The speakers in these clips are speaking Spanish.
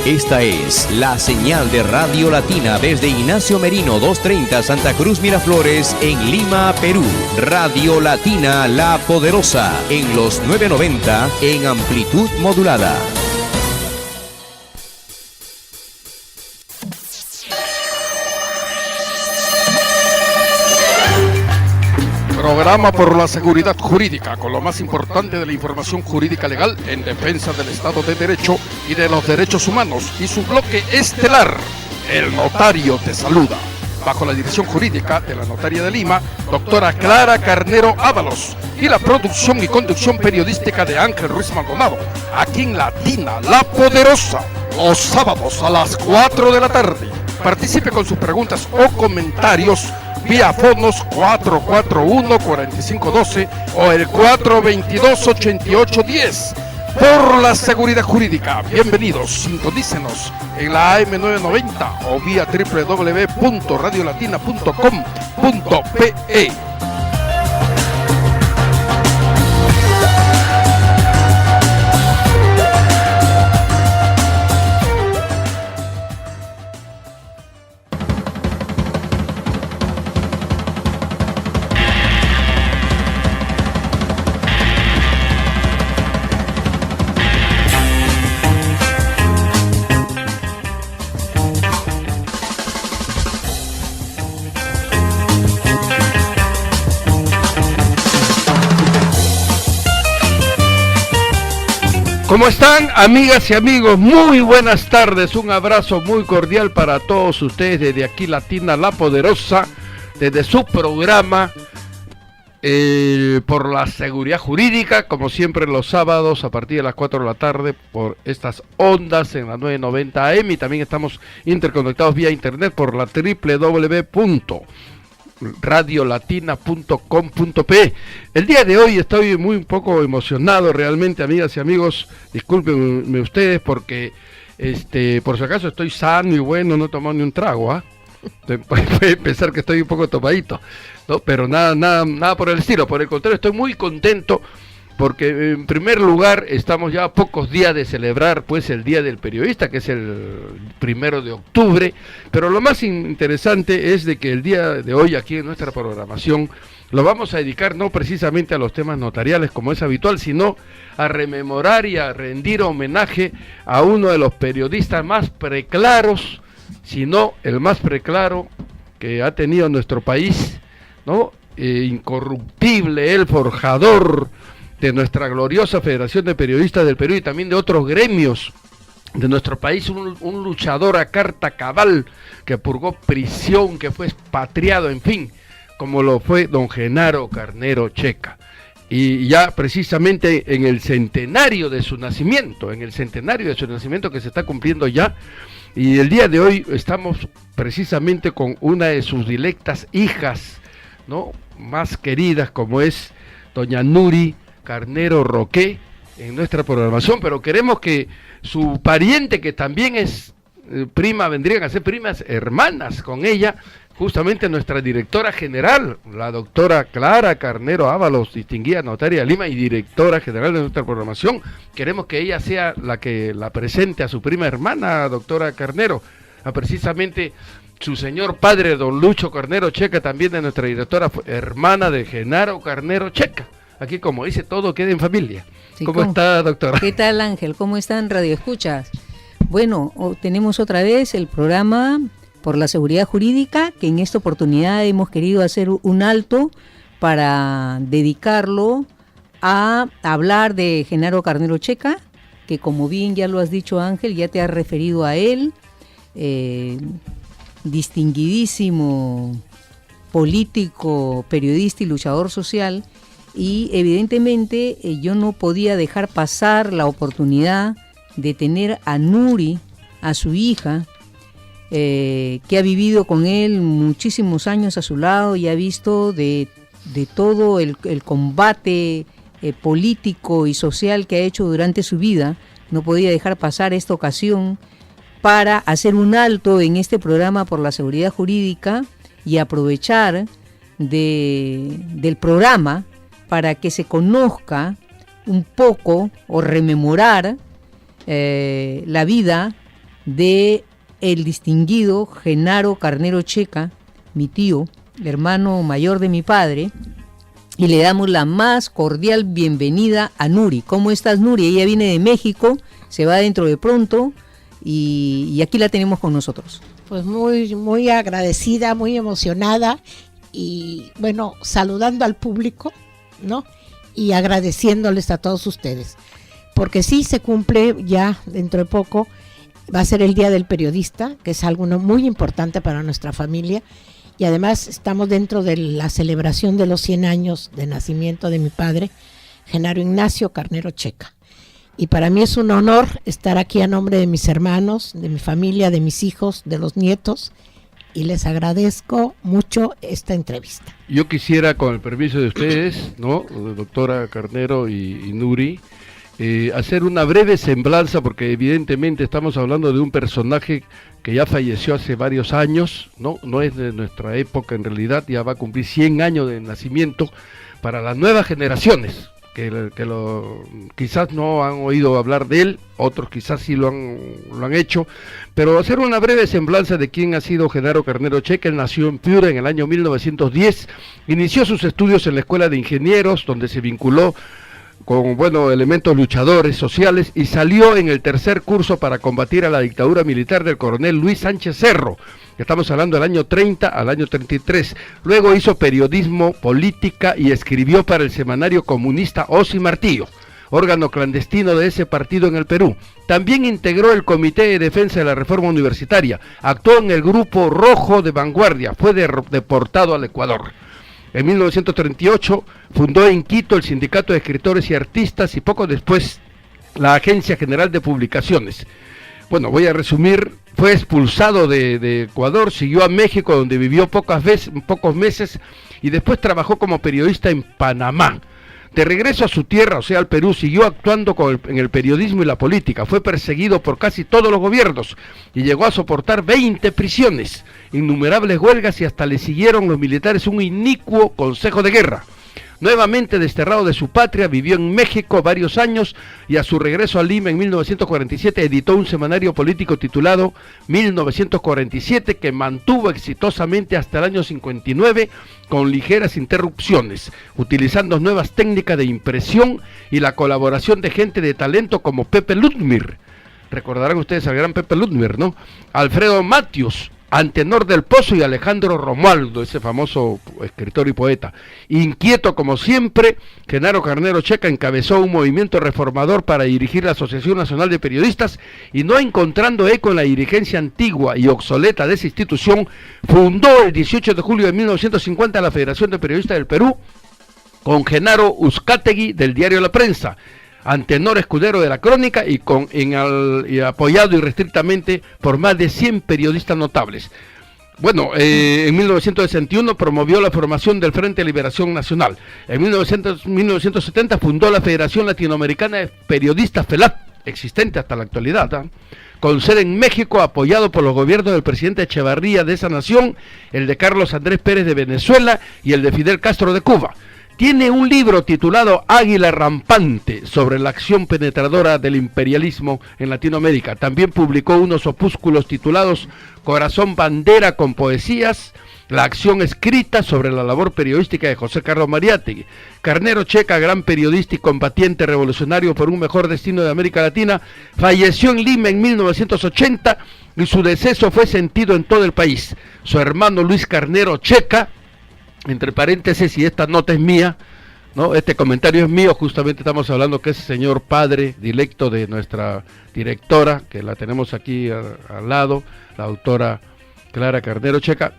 Esta es la señal de Radio Latina desde Ignacio Merino 230 Santa Cruz Miraflores en Lima, Perú. Radio Latina La Poderosa en los 990 en amplitud modulada. Programa por la seguridad jurídica, con lo más importante de la información jurídica legal en defensa del Estado de Derecho y de los derechos humanos, y su bloque estelar, El Notario te saluda, bajo la dirección jurídica de la Notaria de Lima, doctora Clara Carnero Ábalos, y la producción y conducción periodística de Ángel Ruiz Maldonado, aquí en Latina La Poderosa, los sábados a las 4 de la tarde. Participe con sus preguntas o comentarios vía fonos 441-4512 o el 422-8810. Por la seguridad jurídica, bienvenidos, sintonícenos en la AM990 o vía www.radiolatina.com.pe. ¿Cómo están, amigas y amigos? Muy buenas tardes, un abrazo muy cordial para todos ustedes desde aquí Latina La Poderosa, desde su programa por la seguridad jurídica, como siempre los sábados a partir de las 4 de la tarde por estas ondas en la 990 AM, y también estamos interconectados vía internet por la www.radiolatina.com.pe. El día de hoy estoy un poco emocionado realmente, amigas y amigos, discúlpenme ustedes porque por si acaso estoy sano y bueno, no he tomado ni un trago, ¿ah? Puede pensar que estoy un poco tomadito, ¿no? Pero nada por el estilo, por el contrario, estoy muy contento porque en primer lugar estamos ya a pocos días de celebrar pues el Día del Periodista, que es el 1 de octubre, pero lo más interesante es de que el día de hoy aquí en nuestra programación lo vamos a dedicar no precisamente a los temas notariales como es habitual, sino a rememorar y a rendir homenaje a uno de los periodistas más preclaros, sino el más preclaro que ha tenido nuestro país, ¿no? Incorruptible, el forjador de nuestra gloriosa Federación de Periodistas del Perú y también de otros gremios de nuestro país, un luchador a carta cabal que purgó prisión, que fue expatriado, en fin, como lo fue don Genaro Carnero Checa. Y ya precisamente en el centenario de su nacimiento, que se está cumpliendo ya, y el día de hoy estamos precisamente con una de sus dilectas hijas, ¿no?, más queridas, como es doña Nuri Carnero Roque, en nuestra programación, pero queremos que su pariente, que también es prima, vendrían a ser primas hermanas con ella, justamente nuestra directora general, la doctora Clara Carnero Ábalos, distinguida notaria de Lima y directora general de nuestra programación. Queremos que ella sea la que la presente a su prima hermana, doctora Carnero, a precisamente su señor padre, don Lucho Carnero Checa, también de nuestra directora hermana de Genaro Carnero Checa. Aquí, como dice, todo queda en familia. Sí, ¿Cómo está, doctora? ¿Qué tal, Ángel? ¿Cómo están, Radio Escuchas? Bueno, tenemos otra vez el programa por la seguridad jurídica, que en esta oportunidad hemos querido hacer un alto para dedicarlo a hablar de Genaro Carnero Checa, que como bien ya lo has dicho, Ángel, ya te has referido a él, distinguidísimo político, periodista y luchador social. Y evidentemente yo no podía dejar pasar la oportunidad de tener a Nuri, a su hija, que ha vivido con él muchísimos años a su lado y ha visto de todo el combate político y social que ha hecho durante su vida. No podía dejar pasar esta ocasión para hacer un alto en este programa por la seguridad jurídica y aprovechar del programa para que se conozca un poco o rememorar la vida de el distinguido Genaro Carnero Checa, mi tío, el hermano mayor de mi padre, y le damos la más cordial bienvenida a Nuri. ¿Cómo estás, Nuri? Ella viene de México, se va dentro de pronto y aquí la tenemos con nosotros. Pues muy, muy agradecida, muy emocionada y bueno, saludando al público, ¿no? Y agradeciéndoles a todos ustedes, porque sí se cumple ya dentro de poco, va a ser el Día del Periodista, que es algo muy importante para nuestra familia, y además estamos dentro de la celebración de los 100 años de nacimiento de mi padre, Genaro Ignacio Carnero Checa. Y para mí es un honor estar aquí a nombre de mis hermanos, de mi familia, de mis hijos, de los nietos, y les agradezco mucho esta entrevista. Yo quisiera, con el permiso de ustedes, ¿no?, doctora Carnero y Nuri, hacer una breve semblanza, porque evidentemente estamos hablando de un personaje que ya falleció hace varios años, no es de nuestra época en realidad, ya va a cumplir 100 años de nacimiento. Para las nuevas generaciones, que quizás no han oído hablar de él, otros quizás sí lo han hecho, pero hacer una breve semblanza de quién ha sido Genaro Carnero Checa. Él nació en Piura en el año 1910, inició sus estudios en la Escuela de Ingenieros, donde se vinculó con elementos luchadores sociales, y salió en el tercer curso para combatir a la dictadura militar del coronel Luis Sánchez Cerro. Estamos hablando del año 30 al año 33. Luego hizo periodismo, política y escribió para el semanario comunista Hoz y Martillo, órgano clandestino de ese partido en el Perú. También integró el Comité de Defensa de la Reforma Universitaria, actuó en el Grupo Rojo de Vanguardia, fue deportado al Ecuador. En 1938 fundó en Quito el Sindicato de Escritores y Artistas y poco después la Agencia General de Publicaciones. Bueno, voy a resumir. Fue expulsado de Ecuador, siguió a México, donde vivió pocos meses, y después trabajó como periodista en Panamá. De regreso a su tierra, o sea, al Perú, siguió actuando en el periodismo y la política. Fue perseguido por casi todos los gobiernos y llegó a soportar 20 prisiones, innumerables huelgas, y hasta le siguieron los militares un inicuo consejo de guerra. Nuevamente desterrado de su patria, vivió en México varios años y a su regreso a Lima en 1947 editó un semanario político titulado 1947, que mantuvo exitosamente hasta el año 59 con ligeras interrupciones, utilizando nuevas técnicas de impresión y la colaboración de gente de talento como Pepe Ludmir. Recordarán ustedes al gran Pepe Ludmir, ¿no? Alfredo Matius, Antenor del Pozo y Alejandro Romualdo, ese famoso escritor y poeta. Inquieto como siempre, Genaro Carnero Checa encabezó un movimiento reformador para dirigir la Asociación Nacional de Periodistas, y no encontrando eco en la dirigencia antigua y obsoleta de esa institución, fundó el 18 de julio de 1950 la Federación de Periodistas del Perú, con Genaro Uzcategui del diario La Prensa, Antenor Escudero de la Crónica, y apoyado irrestrictamente por más de 100 periodistas notables. Bueno, en 1961 promovió la formación del Frente de Liberación Nacional. En 1970 fundó la Federación Latinoamericana de Periodistas, FELAP, existente hasta la actualidad, con sede en México, apoyado por los gobiernos del presidente Echevarría de esa nación, el de Carlos Andrés Pérez de Venezuela y el de Fidel Castro de Cuba. Tiene un libro titulado Águila Rampante, sobre la acción penetradora del imperialismo en Latinoamérica. También publicó unos opúsculos titulados Corazón Bandera, con poesías, la acción escrita, sobre la labor periodística de José Carlos Mariátegui. Carnero Checa, gran periodista y combatiente revolucionario por un mejor destino de América Latina, falleció en Lima en 1980 y su deceso fue sentido en todo el país. Su hermano Luis Carnero Checa, entre paréntesis, y esta nota es mía, ¿no? Este comentario es mío, justamente estamos hablando que es señor padre directo de nuestra directora, que la tenemos aquí al lado, la doctora Clara Carnero Checa,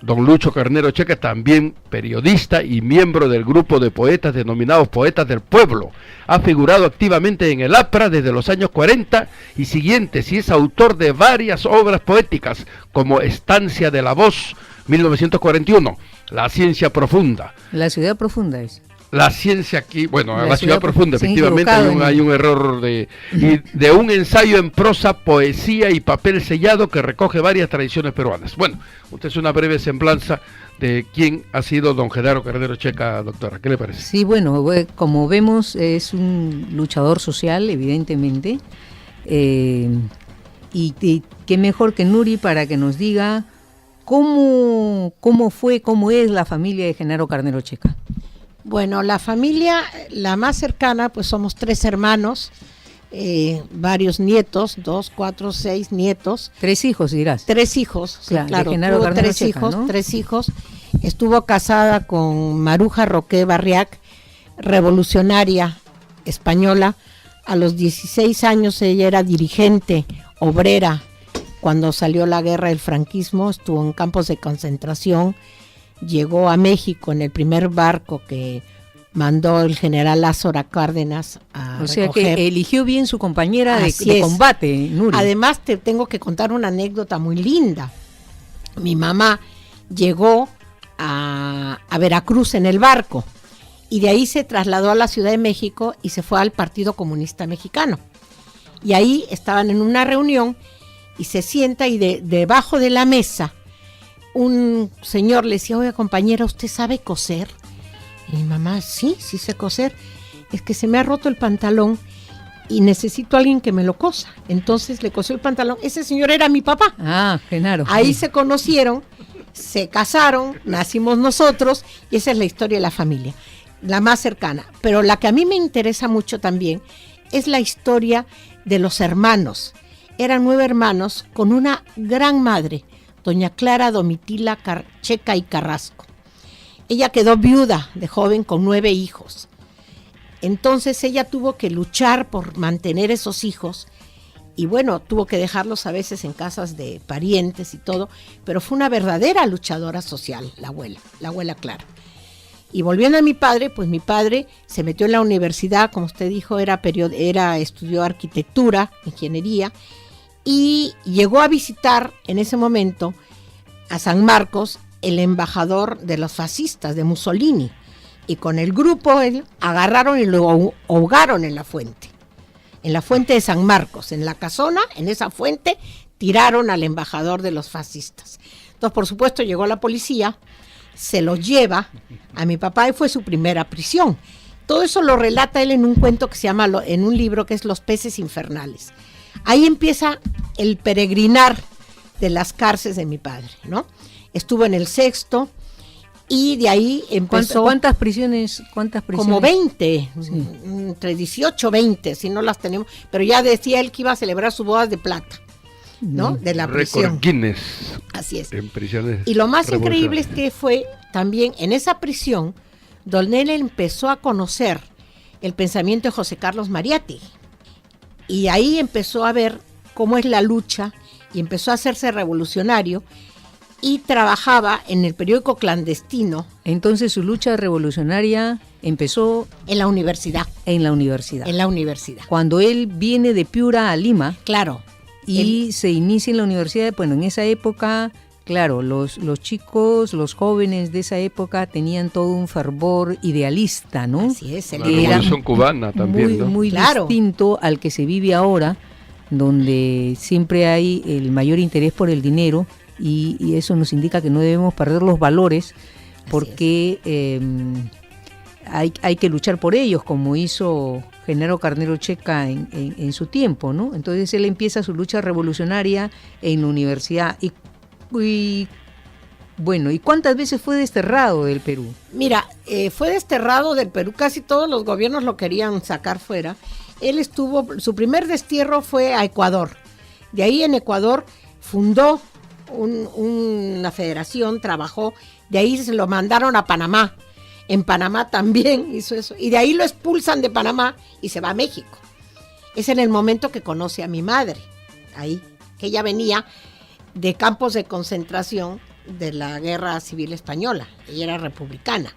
don Lucho Carnero Checa, también periodista y miembro del grupo de poetas denominados Poetas del Pueblo. Ha figurado activamente en el APRA desde los años 40 y siguientes, y es autor de varias obras poéticas, como Estancia de la Voz, 1941, La Ciencia Profunda. La Ciudad Profunda es. La ciencia aquí, bueno, la ciudad profunda, efectivamente hay un error de un ensayo en prosa, poesía y papel sellado que recoge varias tradiciones peruanas. Bueno, usted es una breve semblanza de quién ha sido don Genaro Carnero Checa, doctora. ¿Qué le parece? Sí, bueno, como vemos es un luchador social, evidentemente, Y qué mejor que Nuri para que nos diga cómo es la familia de Genaro Carnero Checa. Bueno, la familia, la más cercana, pues somos 3 hermanos, varios nietos, 2, 4, 6 nietos. 3 hijos, dirás. 3 hijos, claro, Genaro tuvo Carnero 3 Checa, hijos, ¿no? 3 hijos. Estuvo casada con Maruja Roque Barriac, revolucionaria española. A los 16 años ella era dirigente, obrera. Cuando salió la guerra del franquismo, estuvo en campos de concentración. Llegó a México en el primer barco que mandó el general Lázaro Cárdenas a O sea recoger. que eligió bien su compañera de Así es. combate, Nuri. Además, te tengo que contar una anécdota muy linda. Mi mamá llegó a Veracruz en el barco y de ahí se trasladó a la Ciudad de México y se fue al Partido Comunista Mexicano. Y ahí estaban en una reunión y se sienta y debajo de la mesa un señor le decía: oiga, compañera, ¿usted sabe coser? Y mi mamá: sí sé coser. Es que se me ha roto el pantalón y necesito a alguien que me lo cosa. Entonces le cosió el pantalón. Ese señor era mi papá. Ah, Genaro. Ahí se conocieron, se casaron, nacimos nosotros y esa es la historia de la familia, la más cercana. Pero la que a mí me interesa mucho también es la historia de los hermanos. Eran 9 hermanos con una gran madre, doña Clara Domitila Checa y Carrasco. Ella quedó viuda de joven con 9 hijos. Entonces ella tuvo que luchar por mantener esos hijos y bueno, tuvo que dejarlos a veces en casas de parientes y todo, pero fue una verdadera luchadora social, la abuela Clara. Y volviendo a mi padre, pues mi padre se metió en la universidad, como usted dijo, estudió arquitectura, ingeniería, y llegó a visitar en ese momento a San Marcos el embajador de los fascistas, de Mussolini, y con el grupo él agarraron y lo ahogaron en la fuente de San Marcos, en la casona, en esa fuente, tiraron al embajador de los fascistas. Entonces, por supuesto, llegó la policía, se lo lleva a mi papá y fue su primera prisión. Todo eso lo relata él en un cuento que se llama, en un libro que es Los peces infernales. Ahí empieza el peregrinar de las cárceles de mi padre, ¿no? Estuvo en el Sexto y de ahí empezó... ¿Cuántas prisiones? Como 20, sí. Entre 18 y 20, si no las tenemos. Pero ya decía él que iba a celebrar su boda de plata, ¿no? De la prisión. Récord Guinness. Así es. En prisiones. Y lo más increíble es que fue también en esa prisión donde él empezó a conocer el pensamiento de José Carlos Mariátegui. Y ahí empezó a ver cómo es la lucha y empezó a hacerse revolucionario y trabajaba en el periódico clandestino. Entonces su lucha revolucionaria empezó en la universidad. En la universidad. En la universidad. Cuando él viene de Piura a Lima. Claro. Y se inicia en la universidad. Bueno, en esa época, claro, los chicos, los jóvenes de esa época tenían todo un fervor idealista, ¿no? Así es. La Revolución Cubana también, muy, ¿no? Muy claro. distinto al que se vive ahora, donde siempre hay el mayor interés por el dinero y eso nos indica que no debemos perder los valores porque hay que luchar por ellos, como hizo Genaro Carnero Checa en su tiempo, ¿no? Entonces él empieza su lucha revolucionaria en la universidad y bueno, ¿y cuántas veces fue desterrado del Perú? Mira, fue desterrado del Perú, casi todos los gobiernos lo querían sacar fuera. Él su primer destierro fue a Ecuador. De ahí en Ecuador fundó una federación, trabajó, de ahí se lo mandaron a Panamá. En Panamá también hizo eso. Y de ahí lo expulsan de Panamá y se va a México. Es en el momento que conoce a mi madre, ahí, que ella venía de campos de concentración de la Guerra Civil Española. Ella era republicana,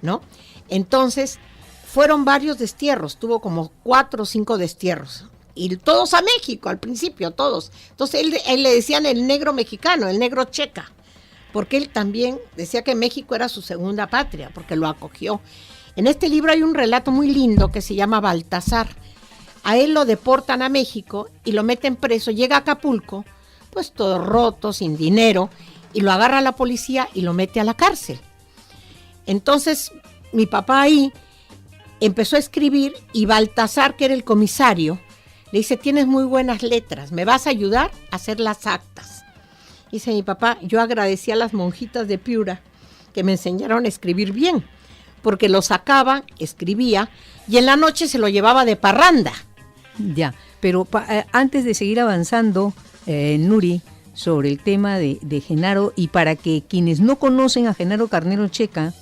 ¿no? Entonces, fueron varios destierros, tuvo como 4 o 5 destierros. Y todos a México, al principio, todos. Entonces, él le decían el negro mexicano, el negro checa. Porque él también decía que México era su segunda patria, porque lo acogió. En este libro hay un relato muy lindo que se llama Baltasar. A él lo deportan a México y lo meten preso, llega a Acapulco, pues todo roto, sin dinero, y lo agarra la policía y lo mete a la cárcel. Entonces, mi papá ahí empezó a escribir y Baltasar, que era el comisario, Le dice, tienes muy buenas letras, ¿me vas a ayudar a hacer las actas? Dice mi papá, yo agradecí a las monjitas de Piura que me enseñaron a escribir bien, porque lo sacaba, escribía, y en la noche se lo llevaba de parranda. Ya, pero antes de seguir avanzando, Nuri, sobre el tema de Genaro, y para que quienes no conocen a Genaro Carnero Checa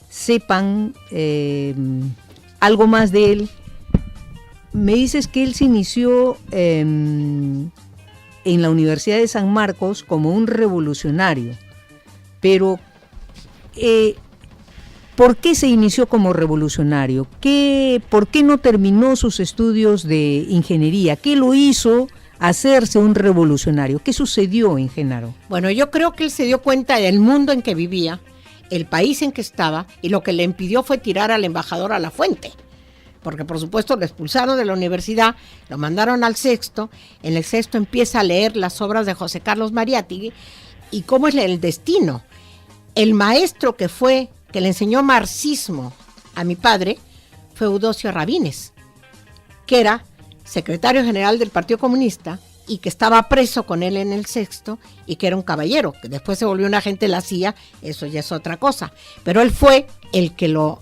sepan algo más de él, me dices que él se inició en la Universidad de San Marcos como un revolucionario, pero ¿por qué se inició como revolucionario? ¿Por qué no terminó sus estudios de ingeniería? ¿Qué lo hizo hacerse un revolucionario? ¿Qué sucedió en Genaro? Bueno, yo creo que él se dio cuenta del mundo en que vivía, el país en que estaba, y lo que le impidió fue tirar al embajador a la fuente. Porque por supuesto lo expulsaron de la universidad, lo mandaron al Sexto, en el Sexto empieza a leer las obras de José Carlos Mariátegui, y cómo es el destino. El maestro que le enseñó marxismo a mi padre fue Eudocio Rabines, que era secretario general del Partido Comunista y que estaba preso con él en el Sexto y que era un caballero, que después se volvió un agente de la CIA, eso ya es otra cosa. Pero él fue el que lo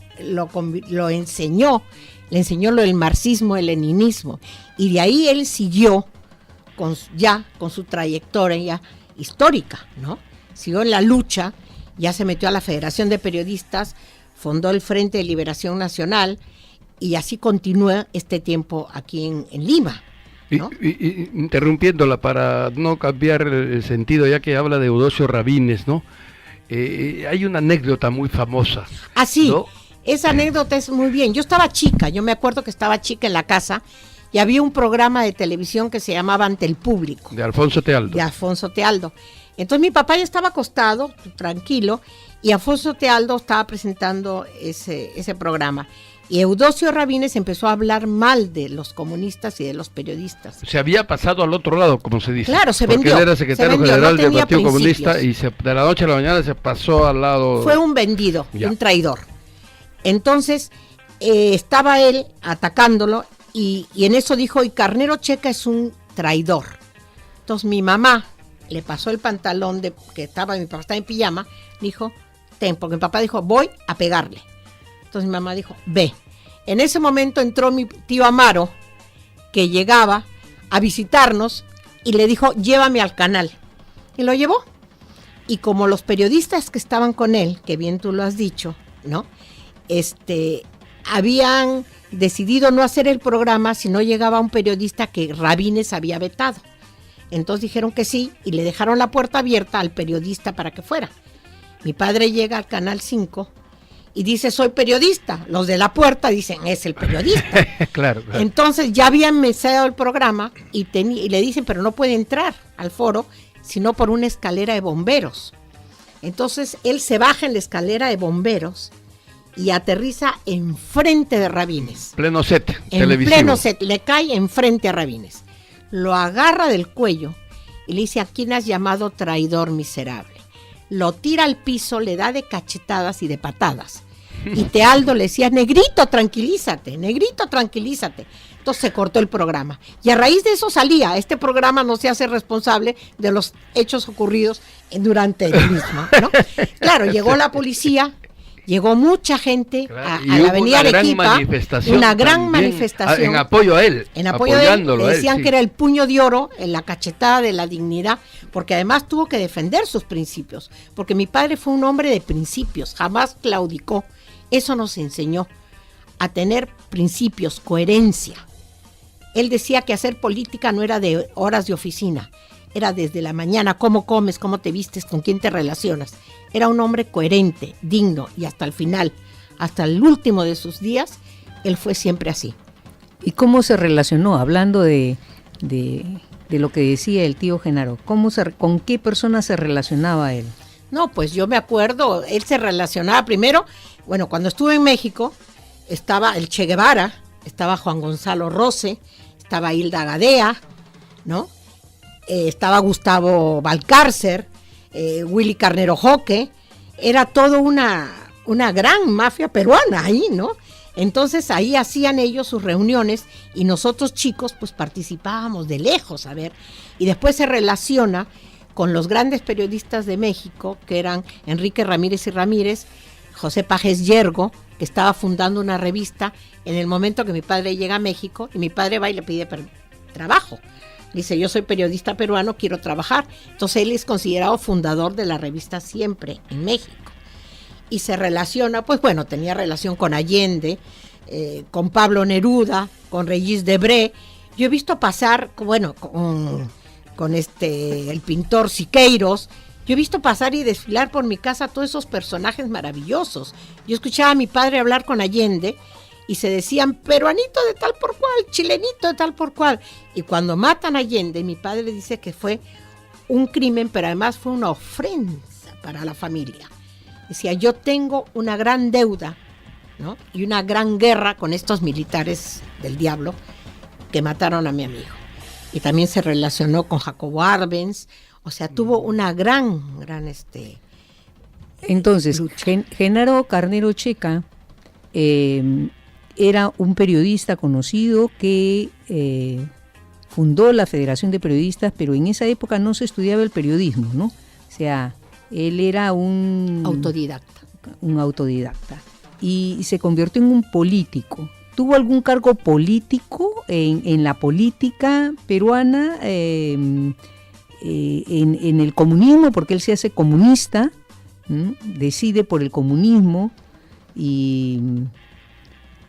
enseñó, le enseñó lo del marxismo, el leninismo, y de ahí él siguió con su trayectoria histórica, ¿no? Siguió en la lucha, ya se metió a la Federación de Periodistas, fundó el Frente de Liberación Nacional, y así continúa este tiempo aquí en Lima, ¿no? Y interrumpiéndola para no cambiar el sentido, ya que habla de Eudocio Rabines, ¿no? Hay una anécdota muy famosa. Ah, sí, ¿no? Esa anécdota es muy bien. Yo estaba chica, yo me acuerdo que estaba chica en la casa y había un programa de televisión que se llamaba Ante el Público. De Alfonso Tealdo. De Alfonso Tealdo. Entonces mi papá ya estaba acostado, tranquilo, y Alfonso Tealdo estaba presentando ese programa. Y Eudocio Rabines empezó a hablar mal de los comunistas y de los periodistas. Se había pasado al otro lado, como se dice. Claro, se porque vendió. Él era secretario general del Partido Comunista y de la noche a la mañana se pasó al lado. Fue un vendido, ya. Un traidor. Entonces estaba él atacándolo y en eso dijo, y Carnero Checa es un traidor. Entonces mi mamá le pasó el pantalón mi papá estaba en pijama, dijo, porque mi papá dijo, voy a pegarle. Entonces mi mamá dijo, ve. En ese momento entró mi tío Amaro, que llegaba a visitarnos, y le dijo, llévame al canal. Y lo llevó. Y como los periodistas que estaban con él, que bien tú lo has dicho, ¿no? Habían decidido no hacer el programa si no llegaba un periodista que Rabines había vetado. Entonces dijeron que sí y le dejaron la puerta abierta al periodista para que fuera. Mi padre llega al Canal 5 y dice, soy periodista. Los de la puerta dicen, es el periodista. Claro. Entonces ya habían mesado el programa y le dicen, pero no puede entrar al foro sino por una escalera de bomberos. Entonces él se baja en la escalera de bomberos y aterriza enfrente de Rabines. Pleno set televisivo. En pleno set, le cae enfrente a Rabines. Lo agarra del cuello y le dice, ¿a quién has llamado traidor miserable? Lo tira al piso, le da de cachetadas y de patadas. Y Tealdo le decía, negrito, tranquilízate, negrito, tranquilízate. Entonces se cortó el programa. Y a raíz de eso salía, este programa no se hace responsable de los hechos ocurridos durante el mismo, ¿no? Claro, llegó la policía, llegó mucha gente, claro, a la avenida Arequipa, una gran manifestación en apoyo a él, en apoyo de él. Le decían que era el puño de oro, en la cachetada de la dignidad, porque además tuvo que defender sus principios, porque mi padre fue un hombre de principios, jamás claudicó. Eso nos enseñó a tener principios, coherencia. Él decía que hacer política no era de horas de oficina, era desde la mañana, cómo comes, cómo te vistes, con quién te relacionas. Era un hombre coherente, digno, y hasta el final, hasta el último de sus días, él fue siempre así. ¿Y cómo se relacionó? Hablando de lo que decía el tío Genaro, ¿con qué persona se relacionaba él? No, pues yo me acuerdo, él se relacionaba primero, bueno, cuando estuve en México, estaba el Che Guevara, estaba Juan Gonzalo Rose, estaba Hilda Gadea, ¿no? Estaba Gustavo Valcárcer, Willy Carnero Joque, era todo una gran mafia peruana ahí, ¿no? Entonces ahí hacían ellos sus reuniones y nosotros chicos pues participábamos de lejos, a ver. Y después se relaciona con los grandes periodistas de México, que eran Enrique Ramírez y Ramírez, José Pajes Yergo, que estaba fundando una revista en el momento que mi padre llega a México, y mi padre va y le pide trabajo. Dice, yo soy periodista peruano, quiero trabajar. Entonces él es considerado fundador de la revista Siempre en México. Y se relaciona, pues bueno, tenía relación con Allende, con Pablo Neruda, con Regis Debray. Yo he visto pasar, bueno, con el pintor Siqueiros. Yo he visto pasar y desfilar por mi casa todos esos personajes maravillosos. Yo escuchaba a mi padre hablar con Allende y se decían peruanito de tal por cual, chilenito de tal por cual. Y cuando matan a Allende, mi padre dice que fue un crimen, pero además fue una ofensa para la familia. Decía, yo tengo una gran deuda, ¿no? Y una gran guerra con estos militares del diablo que mataron a mi amigo. Y también se relacionó con Jacobo Arbenz, o sea, tuvo una gran Entonces, Genaro Carnero Checa era un periodista conocido que fundó la Federación de Periodistas, pero en esa época no se estudiaba el periodismo, ¿no? O sea, él era un autodidacta y se convirtió en un político. ¿Tuvo algún cargo político en la política peruana, en el comunismo? Porque él se hace comunista, ¿no? Decide por el comunismo. ¿Y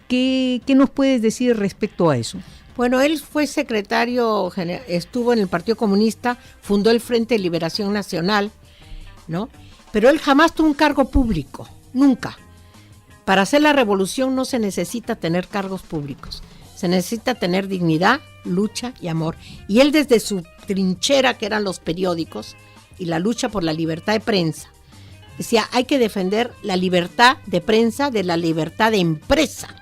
qué nos puedes decir respecto a eso? Bueno, él fue secretario, estuvo en el Partido Comunista, fundó el Frente de Liberación Nacional, ¿no? Pero él jamás tuvo un cargo público, nunca. Para hacer la revolución no se necesita tener cargos públicos, se necesita tener dignidad, lucha y amor. Y él desde su trinchera, que eran los periódicos, y la lucha por la libertad de prensa, decía, hay que defender la libertad de prensa de la libertad de empresa,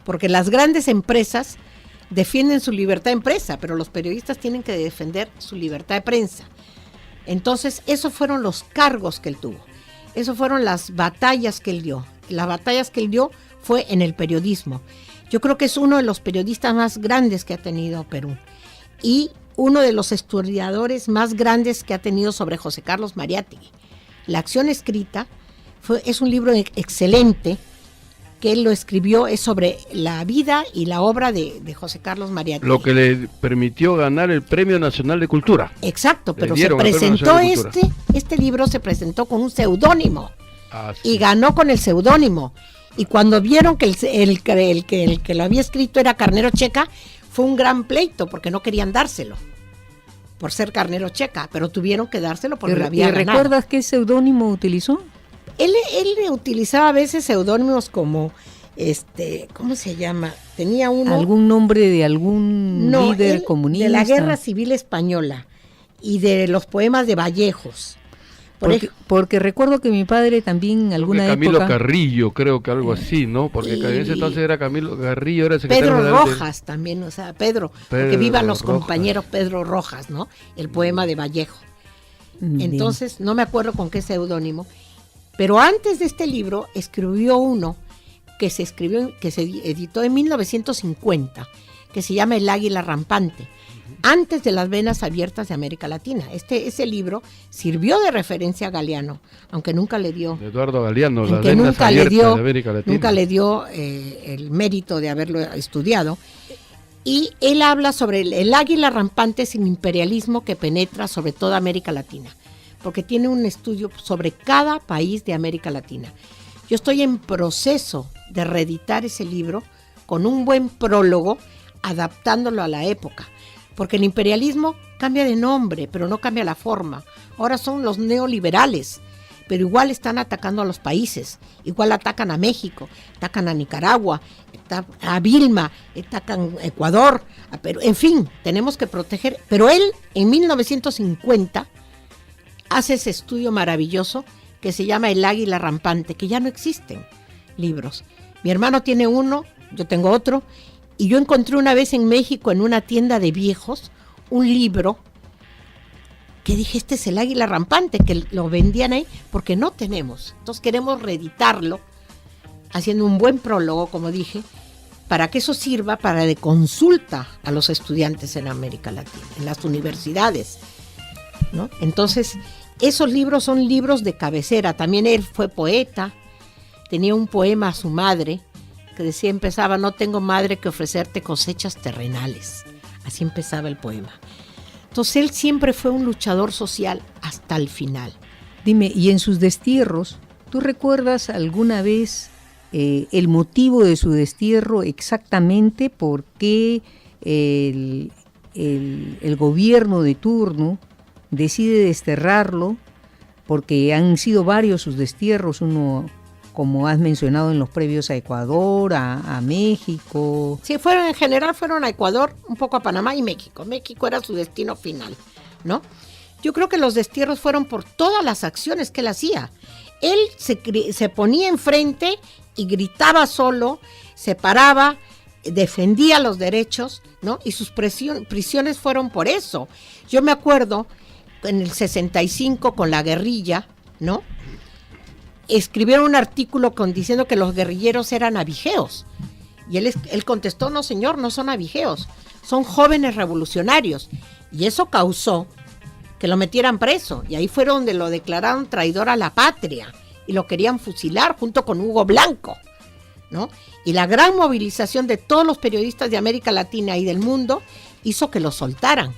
porque las grandes empresas defienden su libertad de empresa, pero los periodistas tienen que defender su libertad de prensa. Entonces, esos fueron los cargos que él tuvo, esos fueron las batallas que él dio. Las batallas que él dio fue en el periodismo. Yo creo que es uno de los periodistas más grandes que ha tenido Perú y uno de los historiadores más grandes que ha tenido sobre José Carlos Mariátegui. La acción escrita es un libro excelente que él lo escribió, es sobre la vida y la obra de José Carlos Mariátegui. Lo que le permitió ganar el Premio Nacional de Cultura. Exacto, pero se presentó este libro se presentó con un seudónimo. Sí. Y ganó con el seudónimo. Y cuando vieron que el que lo había escrito era Carnero Checa, fue un gran pleito porque no querían dárselo por ser Carnero Checa, pero tuvieron que dárselo porque lo había ganado. ¿Recuerdas qué seudónimo utilizó? Él utilizaba a veces seudónimos como ¿cómo se llama? Tenía uno. ¿Algún nombre de algún líder comunista? De la Guerra Civil Española y de los poemas de Vallejos. Porque recuerdo que mi padre también en alguna época... Camilo Carrillo, creo que algo así, ¿no? Porque en ese entonces era Camilo Carrillo, era secretario Pedro general Rojas también, o sea, Pedro, porque vivan los compañeros Pedro Rojas, ¿no? El poema de Vallejo. Entonces, no me acuerdo con qué seudónimo, pero antes de este libro escribió uno que se editó en 1950, que se llama El Águila Rampante, antes de Las Venas Abiertas de América Latina. Ese libro sirvió de referencia a Galeano, aunque nunca le dio... Eduardo Galeano, Las Venas Abiertas de América Latina. Nunca le dio el mérito de haberlo estudiado. Y él habla sobre el águila rampante, es un imperialismo que penetra sobre toda América Latina, porque tiene un estudio sobre cada país de América Latina. Yo estoy en proceso de reeditar ese libro con un buen prólogo, adaptándolo a la época. Porque el imperialismo cambia de nombre, pero no cambia la forma. Ahora son los neoliberales, pero igual están atacando a los países. Igual atacan a México, atacan a Nicaragua, a Vilma, atacan a Ecuador. Pero, en fin, tenemos que proteger. Pero él, en 1950, hace ese estudio maravilloso que se llama El Águila Rampante, que ya no existen libros. Mi hermano tiene uno, yo tengo otro. Y yo encontré una vez en México, en una tienda de viejos, un libro que dije, este es El Águila Rampante, que lo vendían ahí, porque no tenemos. Entonces queremos reeditarlo haciendo un buen prólogo, como dije, para que eso sirva para de consulta a los estudiantes en América Latina, en las universidades, ¿no? Entonces, esos libros son libros de cabecera. También él fue poeta, tenía un poema a su madre, que decía, empezaba, no tengo madre que ofrecerte cosechas terrenales. Así empezaba el poema. Entonces, él siempre fue un luchador social hasta el final. Dime, y en sus destierros, ¿tú recuerdas alguna vez el motivo de su destierro exactamente? ¿Por qué el gobierno de turno decide desterrarlo? Porque han sido varios sus destierros, uno, como has mencionado en los previos, a Ecuador, a México. Sí, en general fueron a Ecuador, un poco a Panamá y México. México era su destino final, ¿no? Yo creo que los destierros fueron por todas las acciones que él hacía. Él se ponía enfrente y gritaba solo, se paraba, defendía los derechos, ¿no? Y sus prisiones fueron por eso. Yo me acuerdo en el 65 con la guerrilla, ¿no? Escribieron un artículo diciendo que los guerrilleros eran abigeos. Y él contestó, no señor, no son abigeos, son jóvenes revolucionarios. Y eso causó que lo metieran preso. Y ahí fue donde lo declararon traidor a la patria. Y lo querían fusilar junto con Hugo Blanco, ¿no? Y la gran movilización de todos los periodistas de América Latina y del mundo hizo que lo soltaran,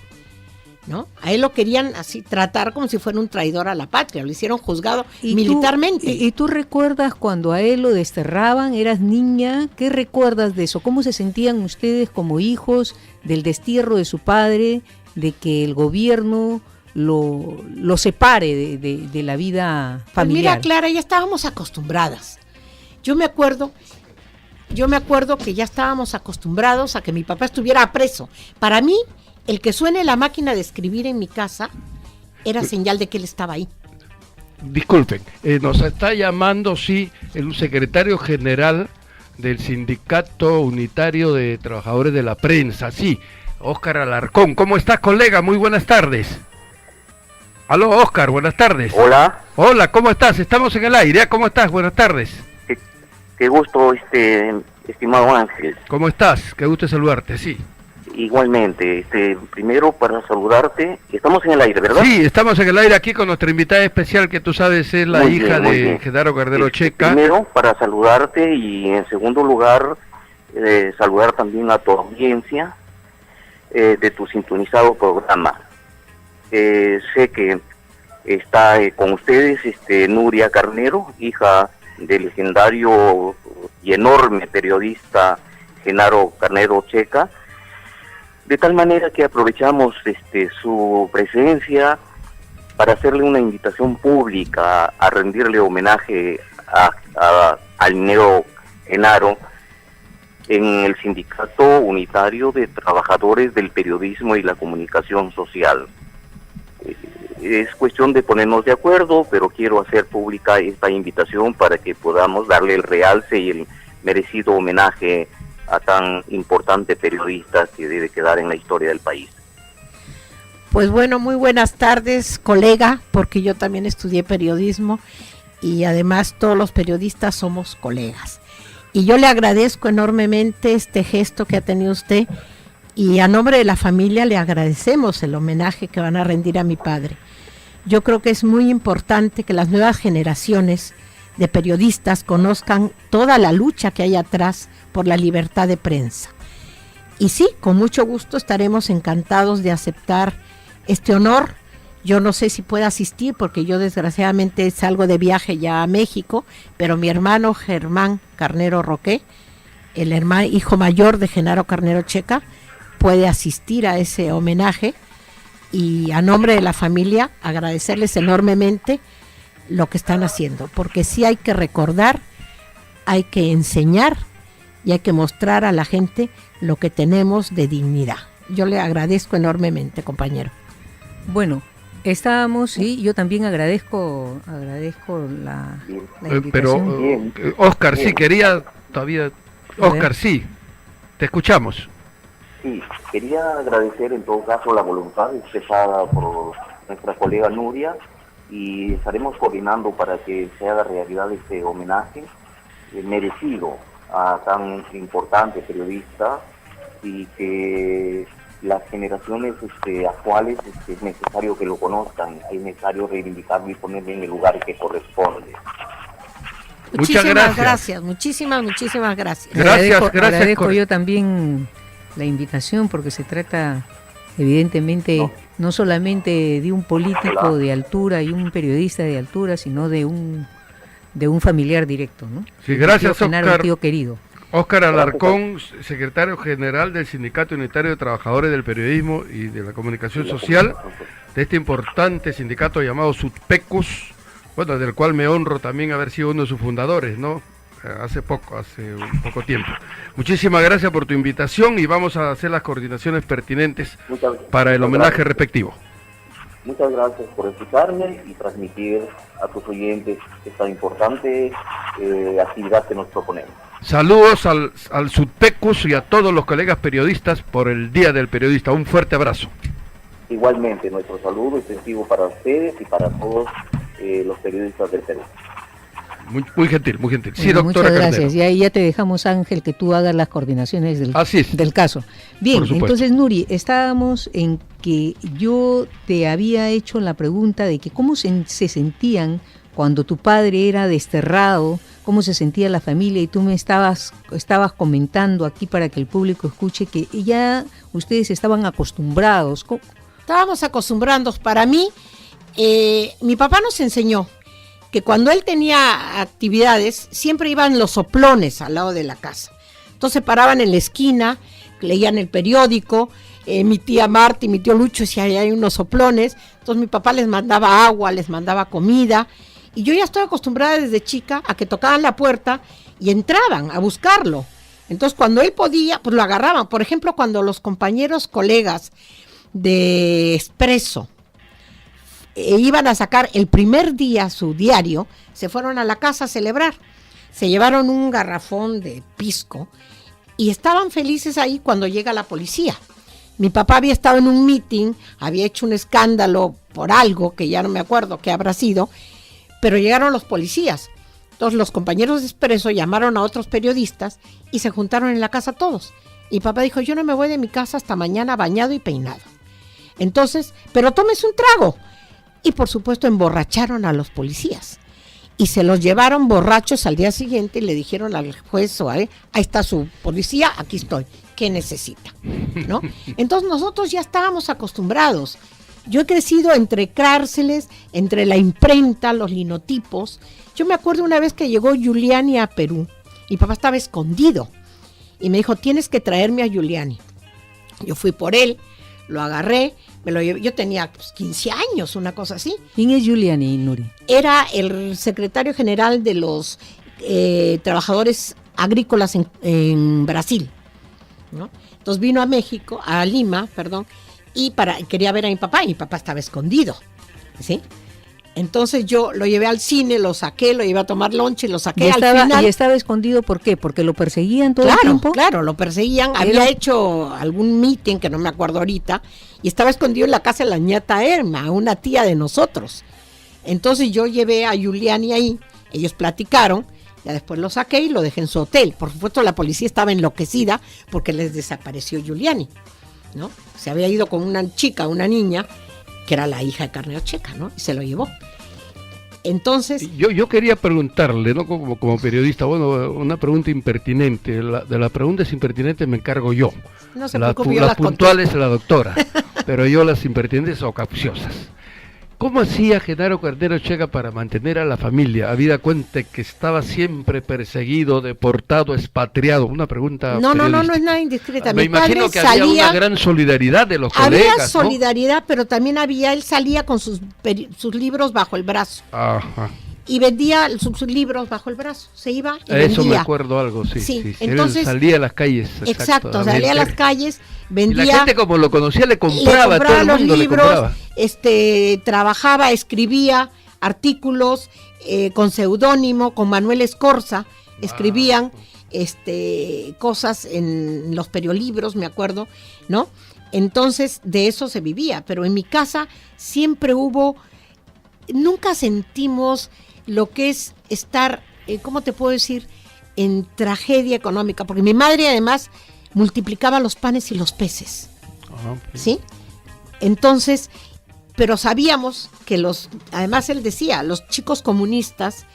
¿no? A él lo querían así tratar como si fuera un traidor a la patria, lo hicieron juzgado militarmente. ¿Y tú recuerdas cuando a él lo desterraban? ¿Eras niña? ¿Qué recuerdas de eso? ¿Cómo se sentían ustedes como hijos del destierro de su padre, de que el gobierno lo separe de la vida familiar? Pues mira, Clara, ya estábamos acostumbradas. Yo me acuerdo que ya estábamos acostumbrados a que mi papá estuviera preso. Para mí, el que suene la máquina de escribir en mi casa era señal de que él estaba ahí. Disculpen, nos está llamando, sí, el secretario general del Sindicato Unitario de Trabajadores de la Prensa, sí, Óscar Alarcón. ¿Cómo estás, colega? Muy buenas tardes. Aló, Óscar, buenas tardes. Hola. Hola, ¿cómo estás? Estamos en el aire, ¿cómo estás? Buenas tardes. Qué gusto, estimado Ángel. ¿Cómo estás? Qué gusto saludarte, sí. Igualmente, primero para saludarte, estamos en el aire, ¿verdad? Sí, estamos en el aire aquí con nuestra invitada especial, que tú sabes es la hija de Genaro Carnero Checa. Primero para saludarte y en segundo lugar saludar también a tu audiencia de tu sintonizado programa. Sé que está con ustedes Nuria Carnero, hija del legendario y enorme periodista Genaro Carnero Checa, de tal manera que aprovechamos su presencia para hacerle una invitación pública a rendirle homenaje al negro Genaro en el Sindicato Unitario de Trabajadores del Periodismo y la Comunicación Social. Es cuestión de ponernos de acuerdo, pero quiero hacer pública esta invitación para que podamos darle el realce y el merecido homenaje a tan importante periodista que debe quedar en la historia del país. Pues bueno, muy buenas tardes, colega, porque yo también estudié periodismo y además todos los periodistas somos colegas. Y yo le agradezco enormemente este gesto que ha tenido usted y a nombre de la familia le agradecemos el homenaje que van a rendir a mi padre. Yo creo que es muy importante que las nuevas generaciones de periodistas conozcan toda la lucha que hay atrás por la libertad de prensa. Y sí, con mucho gusto estaremos encantados de aceptar este honor. Yo no sé si pueda asistir porque yo desgraciadamente salgo de viaje ya a México, pero mi hermano Germán Carnero Roque, el hijo mayor de Genaro Carnero Checa, puede asistir a ese homenaje y a nombre de la familia agradecerles enormemente lo que están haciendo, porque sí hay que recordar, hay que enseñar y hay que mostrar a la gente lo que tenemos de dignidad. Yo le agradezco enormemente, compañero. Bueno, estábamos, sí, yo también agradezco la invitación. Pero, Óscar, sí, quería todavía... Óscar, sí, te escuchamos. Sí, quería agradecer en todo caso la voluntad expresada por nuestra colega Nuria y estaremos coordinando para que se haga realidad este homenaje merecido a tan importante periodista y que las generaciones actuales es necesario que lo conozcan, es necesario reivindicarlo y ponerlo en el lugar que corresponde. Muchísimas gracias, muchísimas gracias. Agradezco yo también la invitación, porque se trata evidentemente no solamente de un político de altura y un periodista de altura, sino de un familiar directo, ¿no? Sí, gracias, Óscar. Tío querido. Óscar Alarcón, secretario general del Sindicato Unitario de Trabajadores del Periodismo y de la Comunicación Social, de este importante sindicato llamado SUTPECUS, bueno, del cual me honro también haber sido uno de sus fundadores, ¿no? Hace un poco tiempo. Muchísimas gracias por tu invitación y vamos a hacer las coordinaciones pertinentes para el homenaje respectivo. Muchas gracias por escucharme y transmitir a tus oyentes esta importante actividad que nos proponemos. Saludos al SUTPECUS y a todos los colegas periodistas por el Día del Periodista. Un fuerte abrazo. Igualmente, nuestro saludo extensivo para ustedes y para todos los periodistas del Perú. Muy gentil, muy gentil. Sí, bueno, doctora muchas gracias. Carnero. Y ahí ya te dejamos, Ángel, que tú hagas las coordinaciones del caso. Bien, entonces, Nuri, estábamos en que yo te había hecho la pregunta de que cómo se sentían cuando tu padre era desterrado, cómo se sentía la familia, y tú me estabas comentando aquí para que el público escuche que ya ustedes estaban acostumbrados. Estábamos acostumbrados. Para mí, mi papá nos enseñó que cuando él tenía actividades, siempre iban los soplones al lado de la casa. Entonces paraban en la esquina, leían el periódico, mi tía Marta y mi tío Lucho decían, ahí hay unos soplones. Entonces mi papá les mandaba agua, les mandaba comida, y yo ya estoy acostumbrada desde chica a que tocaban la puerta y entraban a buscarlo. Entonces cuando él podía, pues lo agarraban. Por ejemplo, cuando los colegas de Expreso iban a sacar el primer día su diario, se fueron a la casa a celebrar. Se llevaron un garrafón de pisco y estaban felices ahí cuando llega la policía. Mi papá había estado en un meeting, había hecho un escándalo por algo que ya no me acuerdo qué habrá sido, pero llegaron los policías. Entonces los compañeros de Expreso llamaron a otros periodistas y se juntaron en la casa todos. Y papá dijo, yo no me voy de mi casa hasta mañana bañado y peinado. Entonces, pero tómese un trago. Y por supuesto emborracharon a los policías y se los llevaron borrachos al día siguiente y le dijeron al juez o a él, ahí está su policía, aquí estoy, ¿qué necesita? ¿No? Entonces nosotros ya estábamos acostumbrados. Yo he crecido entre cárceles, entre la imprenta, los linotipos. Yo me acuerdo una vez que llegó Giuliani a Perú y papá estaba escondido y me dijo, tienes que traerme a Giuliani. Yo fui por él, lo agarré, me lo llevé. Yo tenía 15 años, una cosa así. ¿Quién es Giuliani, Nuri? Era el secretario general de los trabajadores agrícolas en Brasil, ¿no? Entonces vino a México, a Lima, perdón, y quería ver a mi papá, y mi papá estaba escondido, ¿sí? Entonces yo lo llevé al cine, lo saqué, lo llevé a tomar lonche, lo saqué final. ¿Y estaba escondido por qué? ¿Porque lo perseguían todo el tiempo? Claro, lo perseguían. Había hecho algún meeting, que no me acuerdo ahorita, y estaba escondido en la casa de la nieta Erma, una tía de nosotros. Entonces yo llevé a Giuliani ahí, ellos platicaron, ya después lo saqué y lo dejé en su hotel. Por supuesto la policía estaba enloquecida porque les desapareció Giuliani, ¿no? Se había ido con una chica, una niña, que era la hija de Carnero Checa, ¿no? Y se lo llevó. Entonces... Yo quería preguntarle, ¿no? Como periodista, bueno, una pregunta impertinente. De las preguntas impertinentes me encargo yo. No se preocupe, yo las puntuales la doctora, pero yo las impertinentes o capciosas. ¿Cómo hacía Genaro Carnero Checa para mantener a la familia, habida cuenta que estaba siempre perseguido, deportado, expatriado? Una pregunta No es nada indiscreta. Me imagino que había una gran solidaridad de los colegas, había solidaridad, ¿no? Pero también él salía con sus libros bajo el brazo. Ajá. Y vendía sus libros bajo el brazo, se iba y vendía. Eso me acuerdo algo, sí. Entonces, él salía a las calles. Exacto, salía a las calles, vendía. Y la gente como lo conocía le compraba todo el mundo, los libros, le compraba. Trabajaba, escribía artículos con seudónimo, con Manuel Escorza, escribían cosas en los periolibros, me acuerdo, ¿no? Entonces de eso se vivía, pero en mi casa siempre nunca sentimos lo que es estar, ¿cómo te puedo decir? en tragedia económica, porque mi madre además multiplicaba los panes y los peces, ¿sí? Entonces, pero sabíamos que además él decía, los chicos comunistas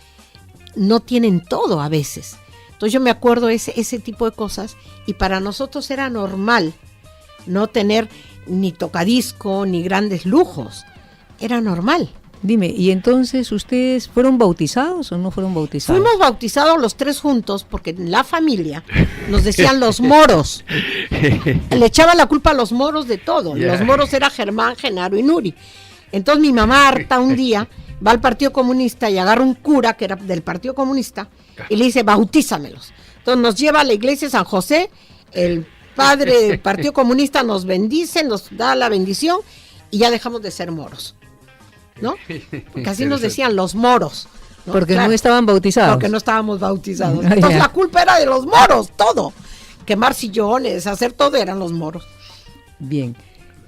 no tienen todo a veces. Entonces yo me acuerdo ese tipo de cosas, y para nosotros era normal no tener ni tocadisco ni grandes lujos, era normal. Dime, ¿y entonces ustedes fueron bautizados o no fueron bautizados? Fuimos bautizados los tres juntos porque en la familia nos decían los moros. Le echaban la culpa a los moros de todo. Los moros era Germán, Genaro y Nuri. Entonces mi mamá, harta, un día va al Partido Comunista y agarra un cura que era del Partido Comunista y le dice, bautízamelos. Entonces nos lleva a la iglesia de San José, el padre del Partido Comunista nos bendice, nos da la bendición y ya dejamos de ser moros, ¿no? Porque así nos decían los moros, ¿no? Porque claro, no estaban bautizados. Porque no estábamos bautizados. Entonces la culpa era de los moros, todo. Quemar sillones, hacer todo eran los moros. Bien.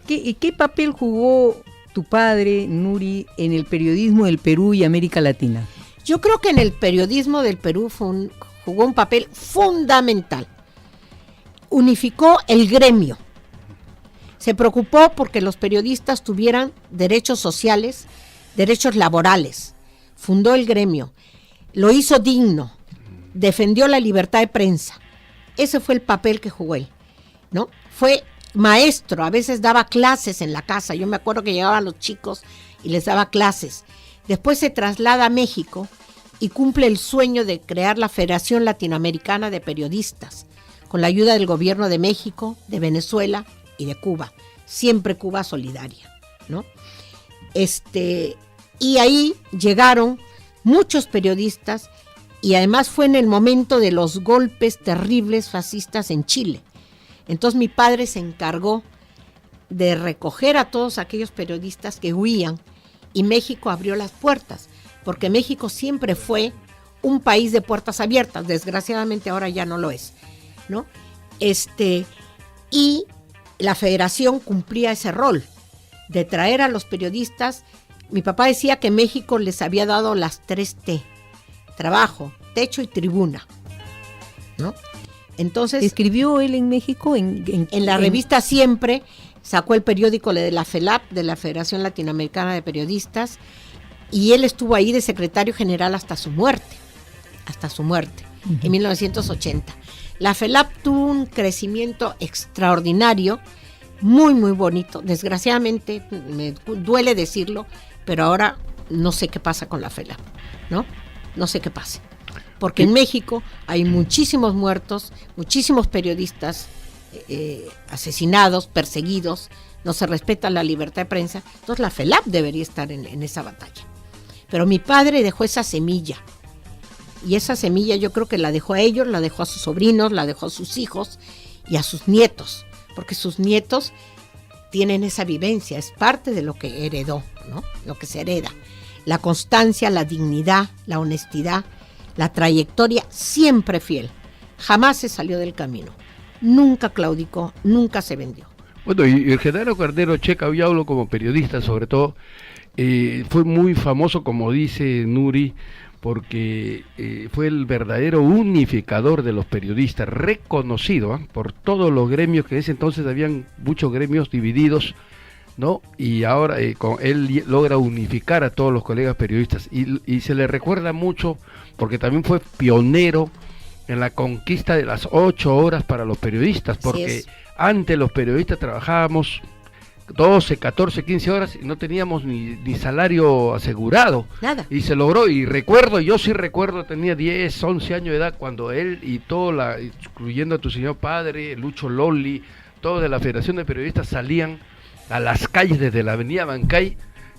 ¿Qué papel jugó tu padre, Nuri, en el periodismo del Perú y América Latina? Yo creo que en el periodismo del Perú jugó un papel fundamental. Unificó el gremio. Se preocupó porque los periodistas tuvieran derechos sociales, derechos laborales. Fundó el gremio. Lo hizo digno. Defendió la libertad de prensa. Ese fue el papel que jugó él, ¿no? Fue maestro, a veces daba clases en la casa. Yo me acuerdo que llegaban los chicos y les daba clases. Después se traslada a México y cumple el sueño de crear la Federación Latinoamericana de Periodistas, con la ayuda del gobierno de México, de Venezuela y de Cuba. Siempre Cuba solidaria, ¿no? Y ahí llegaron muchos periodistas, y además fue en el momento de los golpes terribles fascistas en Chile. Entonces mi padre se encargó de recoger a todos aquellos periodistas que huían, y México abrió las puertas, porque México siempre fue un país de puertas abiertas. Desgraciadamente ahora ya no lo es, ¿no? Y la federación cumplía ese rol de traer a los periodistas. Mi papá decía que México les había dado las 3 T: trabajo, techo y tribuna, ¿no? Entonces, ¿escribió él en México? En la revista Siempre, sacó el periódico de la FELAP, de la Federación Latinoamericana de Periodistas, y él estuvo ahí de secretario general hasta su muerte, en 1980. La FELAP tuvo un crecimiento extraordinario, muy, muy bonito. Desgraciadamente, me duele decirlo, pero ahora no sé qué pasa con la FELAP, ¿no? No sé qué pasa. Porque en México hay muchísimos muertos, muchísimos periodistas asesinados, perseguidos, no se respeta la libertad de prensa. Entonces la FELAP debería estar en esa batalla. Pero mi padre dejó esa semilla, y esa semilla yo creo que la dejó a ellos, la dejó a sus sobrinos, la dejó a sus hijos y a sus nietos, porque sus nietos tienen esa vivencia, es parte de lo que heredó, ¿no? Lo que se hereda. La constancia, la dignidad, la honestidad, la trayectoria siempre fiel. Jamás se salió del camino. Nunca claudicó, nunca se vendió. Bueno, y el Genaro Cardero Checa, hoy hablo como periodista sobre todo, fue muy famoso, como dice Nuri, porque fue el verdadero unificador de los periodistas, reconocido por todos los gremios, que en ese entonces habían muchos gremios divididos, ¿no? Y ahora él logra unificar a todos los colegas periodistas, y se le recuerda mucho porque también fue pionero en la conquista de las 8 horas para los periodistas, porque antes los periodistas trabajábamos 12, 14, 15 horas y no teníamos ni salario asegurado. Nada. Y se logró, y yo sí recuerdo, tenía 10, 11 años de edad cuando él y incluyendo a tu señor padre, Lucho Loli, todos de la Federación de Periodistas salían a las calles desde la avenida Bancay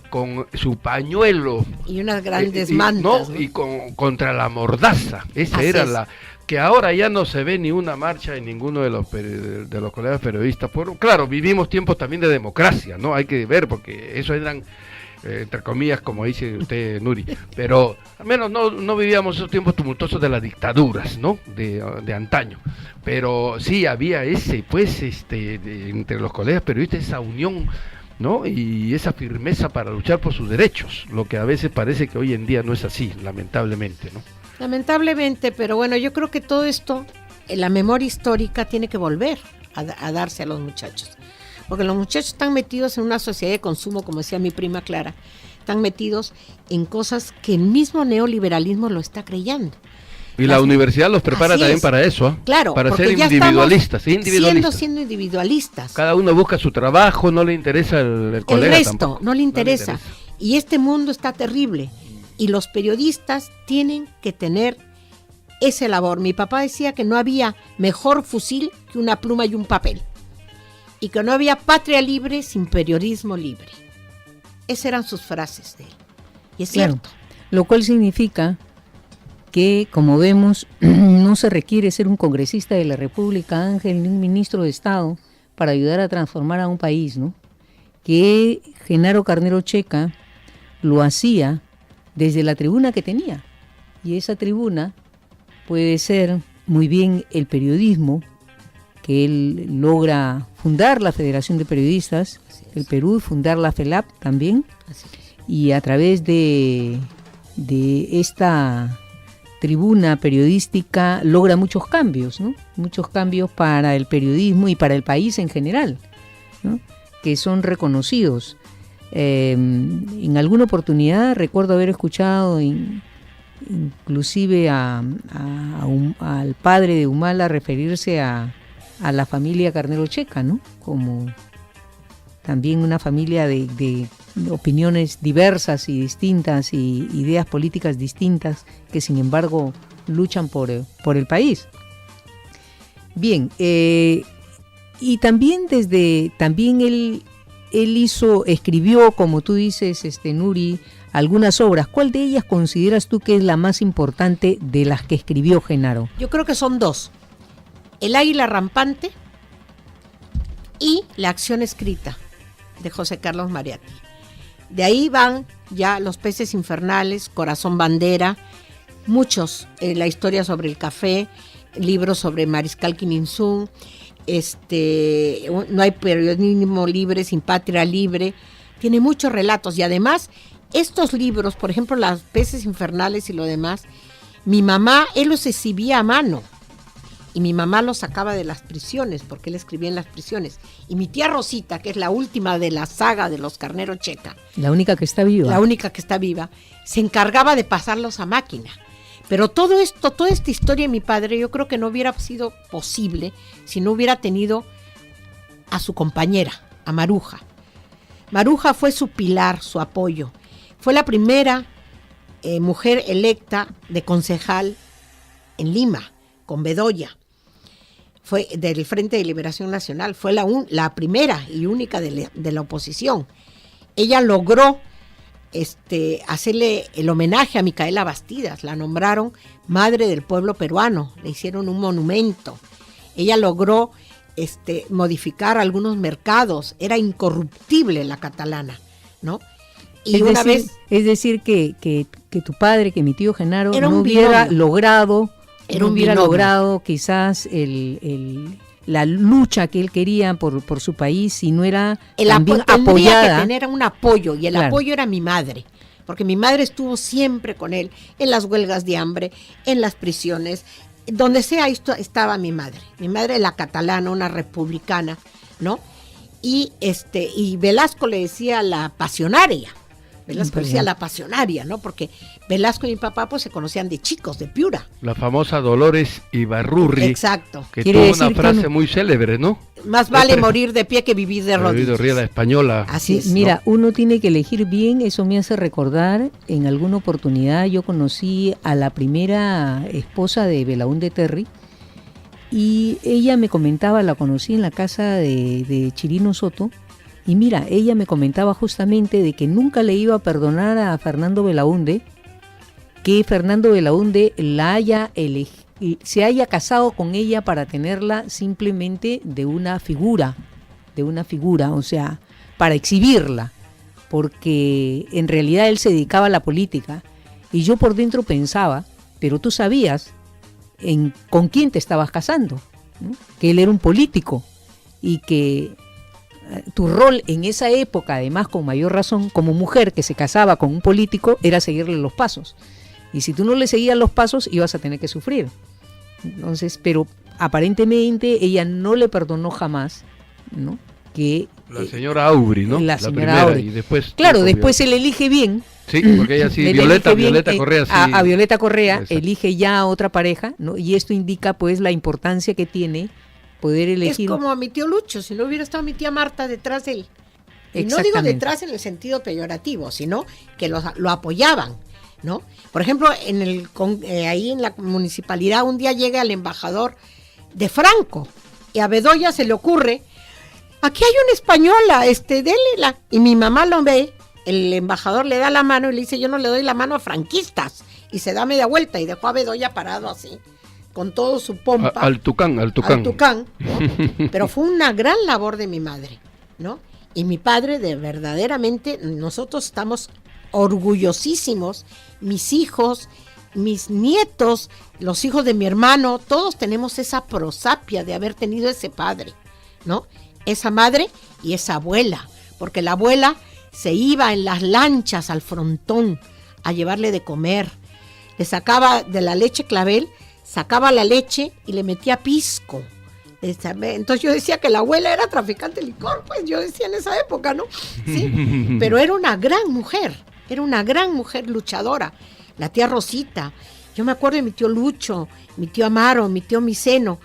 con su pañuelo y unas grandes mantas, ¿no? Y contra la mordaza. Esa así era es. Que ahora ya no se ve ni una marcha en ninguno de los colegas periodistas. Claro, vivimos tiempos también de democracia, ¿no? Hay que ver, porque eso eran entre comillas, como dice usted, Nuri, pero al menos no vivíamos esos tiempos tumultuosos de las dictaduras, ¿no? De antaño, pero sí había entre los colegas periodistas esa unión, ¿no? Y esa firmeza para luchar por sus derechos, lo que a veces parece que hoy en día no es así, lamentablemente, ¿no? Lamentablemente, pero bueno, yo creo que todo esto, la memoria histórica tiene que volver a darse a los muchachos. Porque los muchachos están metidos en una sociedad de consumo, como decía mi prima Clara, están metidos en cosas que el mismo neoliberalismo lo está creyendo. Y la universidad los prepara también para eso, ¿eh? Claro, para ser ya individualistas, siendo individualistas. Cada uno busca su trabajo, no le interesa el colega. El resto, tampoco. no le interesa. Y este mundo está terrible. Y los periodistas tienen que tener ese labor. Mi papá decía que no había mejor fusil que una pluma y un papel. Y que no había patria libre sin periodismo libre. Esas eran sus frases de él. Y es cierto. Lo cual significa que, como vemos, no se requiere ser un congresista de la República, Ángel, ni un ministro de Estado para ayudar a transformar a un país, ¿no? Que Genaro Carnero Checa lo hacía desde la tribuna que tenía. Y esa tribuna puede ser muy bien el periodismo, que él logra fundar la Federación de Periodistas del Perú, fundar la FELAP también, y a través de esta tribuna periodística logra muchos cambios, ¿no? Muchos cambios para el periodismo y para el país en general, ¿no? Que son reconocidos. En alguna oportunidad recuerdo haber escuchado inclusive al padre de Humala referirse a la familia Carnero Checa, ¿no? Como también una familia de opiniones diversas y distintas y ideas políticas distintas que sin embargo luchan por el país. Bien, y también él escribió, como tú dices, Nuri, algunas obras. ¿Cuál de ellas consideras tú que es la más importante de las que escribió Genaro? Yo creo que son dos: El águila rampante y La acción escrita, de José Carlos Mariatti. De ahí van ya Los peces infernales, Corazón bandera, muchos, la historia sobre el café, libros sobre Mariscal Quiminzún, No hay periodismo libre sin patria libre. Tiene muchos relatos y además estos libros, por ejemplo, Los peces infernales y lo demás, mi mamá, él los exhibía a mano. Y mi mamá lo sacaba de las prisiones, porque él escribía en las prisiones. Y mi tía Rosita, que es la última de la saga de los Carnero Checa. La única que está viva. La única que está viva. Se encargaba de pasarlos a máquina. Pero todo esto, toda esta historia de mi padre, yo creo que no hubiera sido posible si no hubiera tenido a su compañera, a Maruja. Maruja fue su pilar, su apoyo. Fue la primera mujer electa de concejal en Lima, con Bedoya. Fue del Frente de Liberación Nacional, fue la primera y única de la oposición. Ella logró hacerle el homenaje a Micaela Bastidas, la nombraron madre del pueblo peruano, le hicieron un monumento. Ella logró modificar algunos mercados, era incorruptible la catalana, ¿no? Y es decir que tu padre, que mi tío Genaro, no hubiera logrado quizás la lucha que él quería por su país, si no era también apoyada. Tendría que tener un apoyo, y el apoyo era mi madre, porque mi madre estuvo siempre con él, en las huelgas de hambre, en las prisiones, donde sea estaba mi madre la catalana, una republicana, ¿no? Y Velasco le decía la pasionaria. Velasco decía la pasionaria, ¿no? Porque Velasco y mi papá pues se conocían de chicos, de Piura. La famosa Dolores Ibarrurri. Exacto. Que tuvo una frase muy célebre, ¿no? Más vale morir de pie que vivir de rodillas. La española. Así es. Mira, uno tiene que elegir bien, eso me hace recordar, en alguna oportunidad yo conocí a la primera esposa de Belaúnde Terry, y ella me comentaba, la conocí en la casa de Chirino Soto. Y mira, ella me comentaba justamente de que nunca le iba a perdonar a Fernando Belaúnde que Fernando Belaúnde se haya casado con ella para tenerla simplemente de una figura, o sea, para exhibirla, porque en realidad él se dedicaba a la política. Y yo por dentro pensaba, pero tú sabías con quién te estabas casando, ¿no? Que él era un político y que tu rol en esa época, además con mayor razón, como mujer que se casaba con un político, era seguirle los pasos. Y si tú no le seguías los pasos, ibas a tener que sufrir. Entonces, pero aparentemente ella no le perdonó jamás, ¿no? Que la señora Aubry, ¿no? La señora primera, Aubry. Y después, claro, después él elige bien. Sí, porque ella sí, Él Violeta elige bien, Correa sí. A Violeta Correa. Exacto. Elige ya a otra pareja, ¿no? Y esto indica pues la importancia que tiene poder elegir. Es como a mi tío Lucho, si no hubiera estado mi tía Marta detrás de él. Y no digo Exactamente. detrás en el sentido peyorativo, sino que lo apoyaban, ¿no? Por ejemplo, ahí en la municipalidad un día llega el embajador de Franco y a Bedoya se le ocurre, aquí hay una española, délela. Y mi mamá lo ve, el embajador le da la mano y le dice, yo no le doy la mano a franquistas. Y se da media vuelta y dejó a Bedoya parado así, con todo su pompa. Al Tucán. ¿no? Pero fue una gran labor de mi madre, ¿no? Y mi padre, verdaderamente, nosotros estamos orgullosísimos, mis hijos, mis nietos, los hijos de mi hermano, todos tenemos esa prosapia de haber tenido ese padre, ¿no? Esa madre y esa abuela, porque la abuela se iba en las lanchas al frontón a llevarle de comer, le sacaba de la leche clavel, sacaba la leche y le metía pisco. Entonces yo decía que la abuela era traficante de licor, pues yo decía en esa época, ¿no? Sí, pero era una gran mujer luchadora, la tía Rosita. Yo me acuerdo de mi tío Lucho, mi tío Amaro, mi tío Miceno,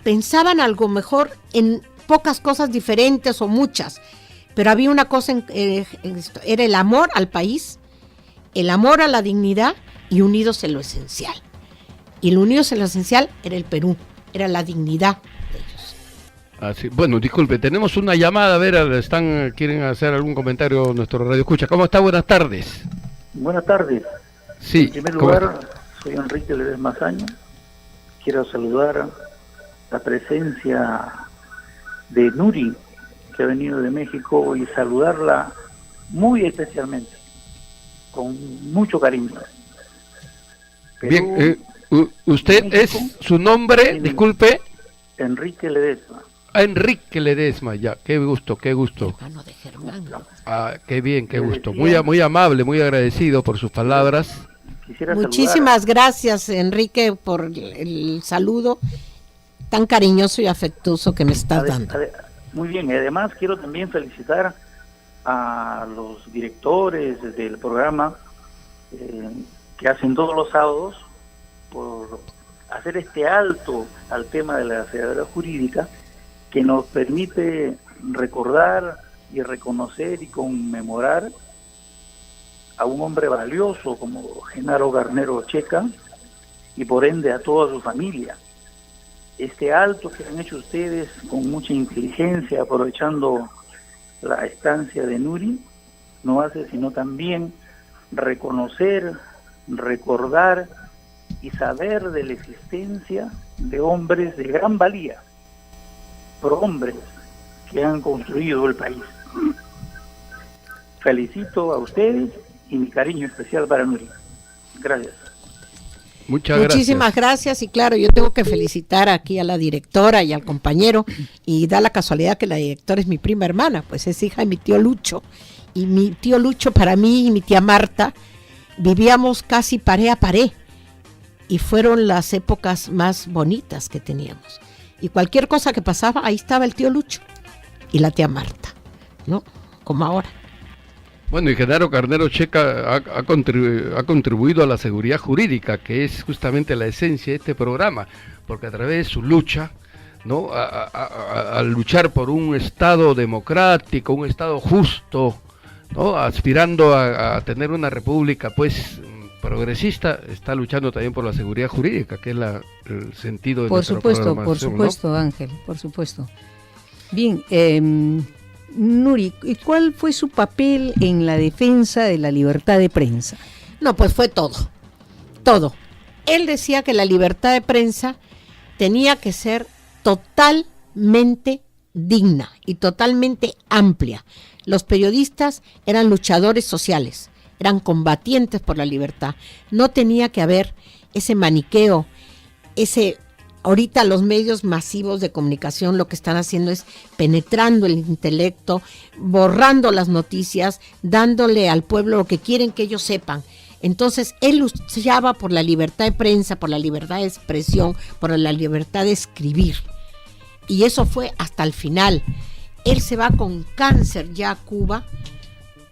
pensaban algo mejor en pocas cosas diferentes o muchas, pero había una cosa, era el amor al país, el amor a la dignidad y unidos en lo esencial. Y el unidos en lo esencial era el Perú, era la dignidad. Así, bueno, disculpe, tenemos una llamada, a ver, quieren hacer algún comentario nuestro radio escucha. ¿Cómo está? Buenas tardes. Buenas tardes. Sí. En primer lugar, soy Enrique Ledesma Mazaño. Quiero saludar la presencia de Nuri, que ha venido de México, y saludarla muy especialmente, con mucho cariño. Perú, bien, usted México, es su nombre, disculpe. Enrique Ledesma. Enrique Ledesma, ya, qué gusto. Hermano de Germán. Qué bien, qué Le gusto. decía- Muy amable, muy agradecido por sus palabras. Quisiera Muchísimas gracias, Enrique, por el saludo tan cariñoso y afectuoso que me estás dando. Muy bien, y además quiero también felicitar a los directores del programa que hacen todos los sábados por hacer este alto al tema de la asesoría jurídica, que nos permite recordar y reconocer y conmemorar a un hombre valioso como Genaro Garnero Checa y por ende a toda su familia. Este alto que han hecho ustedes con mucha inteligencia, aprovechando la estancia de Nuri, no hace sino también reconocer, recordar y saber de la existencia de hombres de gran valía, prohombres que han construido el país. Felicito a ustedes y mi cariño especial para Nuri. Gracias. Muchísimas gracias. Y claro, yo tengo que felicitar aquí a la directora y al compañero, y da la casualidad que la directora es mi prima hermana, pues es hija de mi tío Lucho, y mi tío Lucho para mí y mi tía Marta vivíamos casi pared a pared, y fueron las épocas más bonitas que teníamos, y cualquier cosa que pasaba, ahí estaba el tío Lucho y la tía Marta, ¿no? Como ahora. Bueno, y Genaro Garnero Checa ha contribuido a la seguridad jurídica, que es justamente la esencia de este programa, porque a través de su lucha, ¿no? A luchar por un Estado democrático, un Estado justo, ¿no? Aspirando a tener una república, pues, progresista, está luchando también por la seguridad jurídica, que es el sentido de nuestra programación, Por supuesto, ¿no? Ángel, por supuesto. Bien, Nuri, ¿y cuál fue su papel en la defensa de la libertad de prensa? No, pues fue todo. Él decía que la libertad de prensa tenía que ser totalmente digna y totalmente amplia. Los periodistas eran luchadores sociales, eran combatientes por la libertad. No tenía que haber ese maniqueo, ahorita los medios masivos de comunicación lo que están haciendo es penetrando el intelecto, borrando las noticias, dándole al pueblo lo que quieren que ellos sepan. Entonces él luchaba por la libertad de prensa, por la libertad de expresión, por la libertad de escribir. Y eso fue hasta el final. Él se va con cáncer ya a Cuba,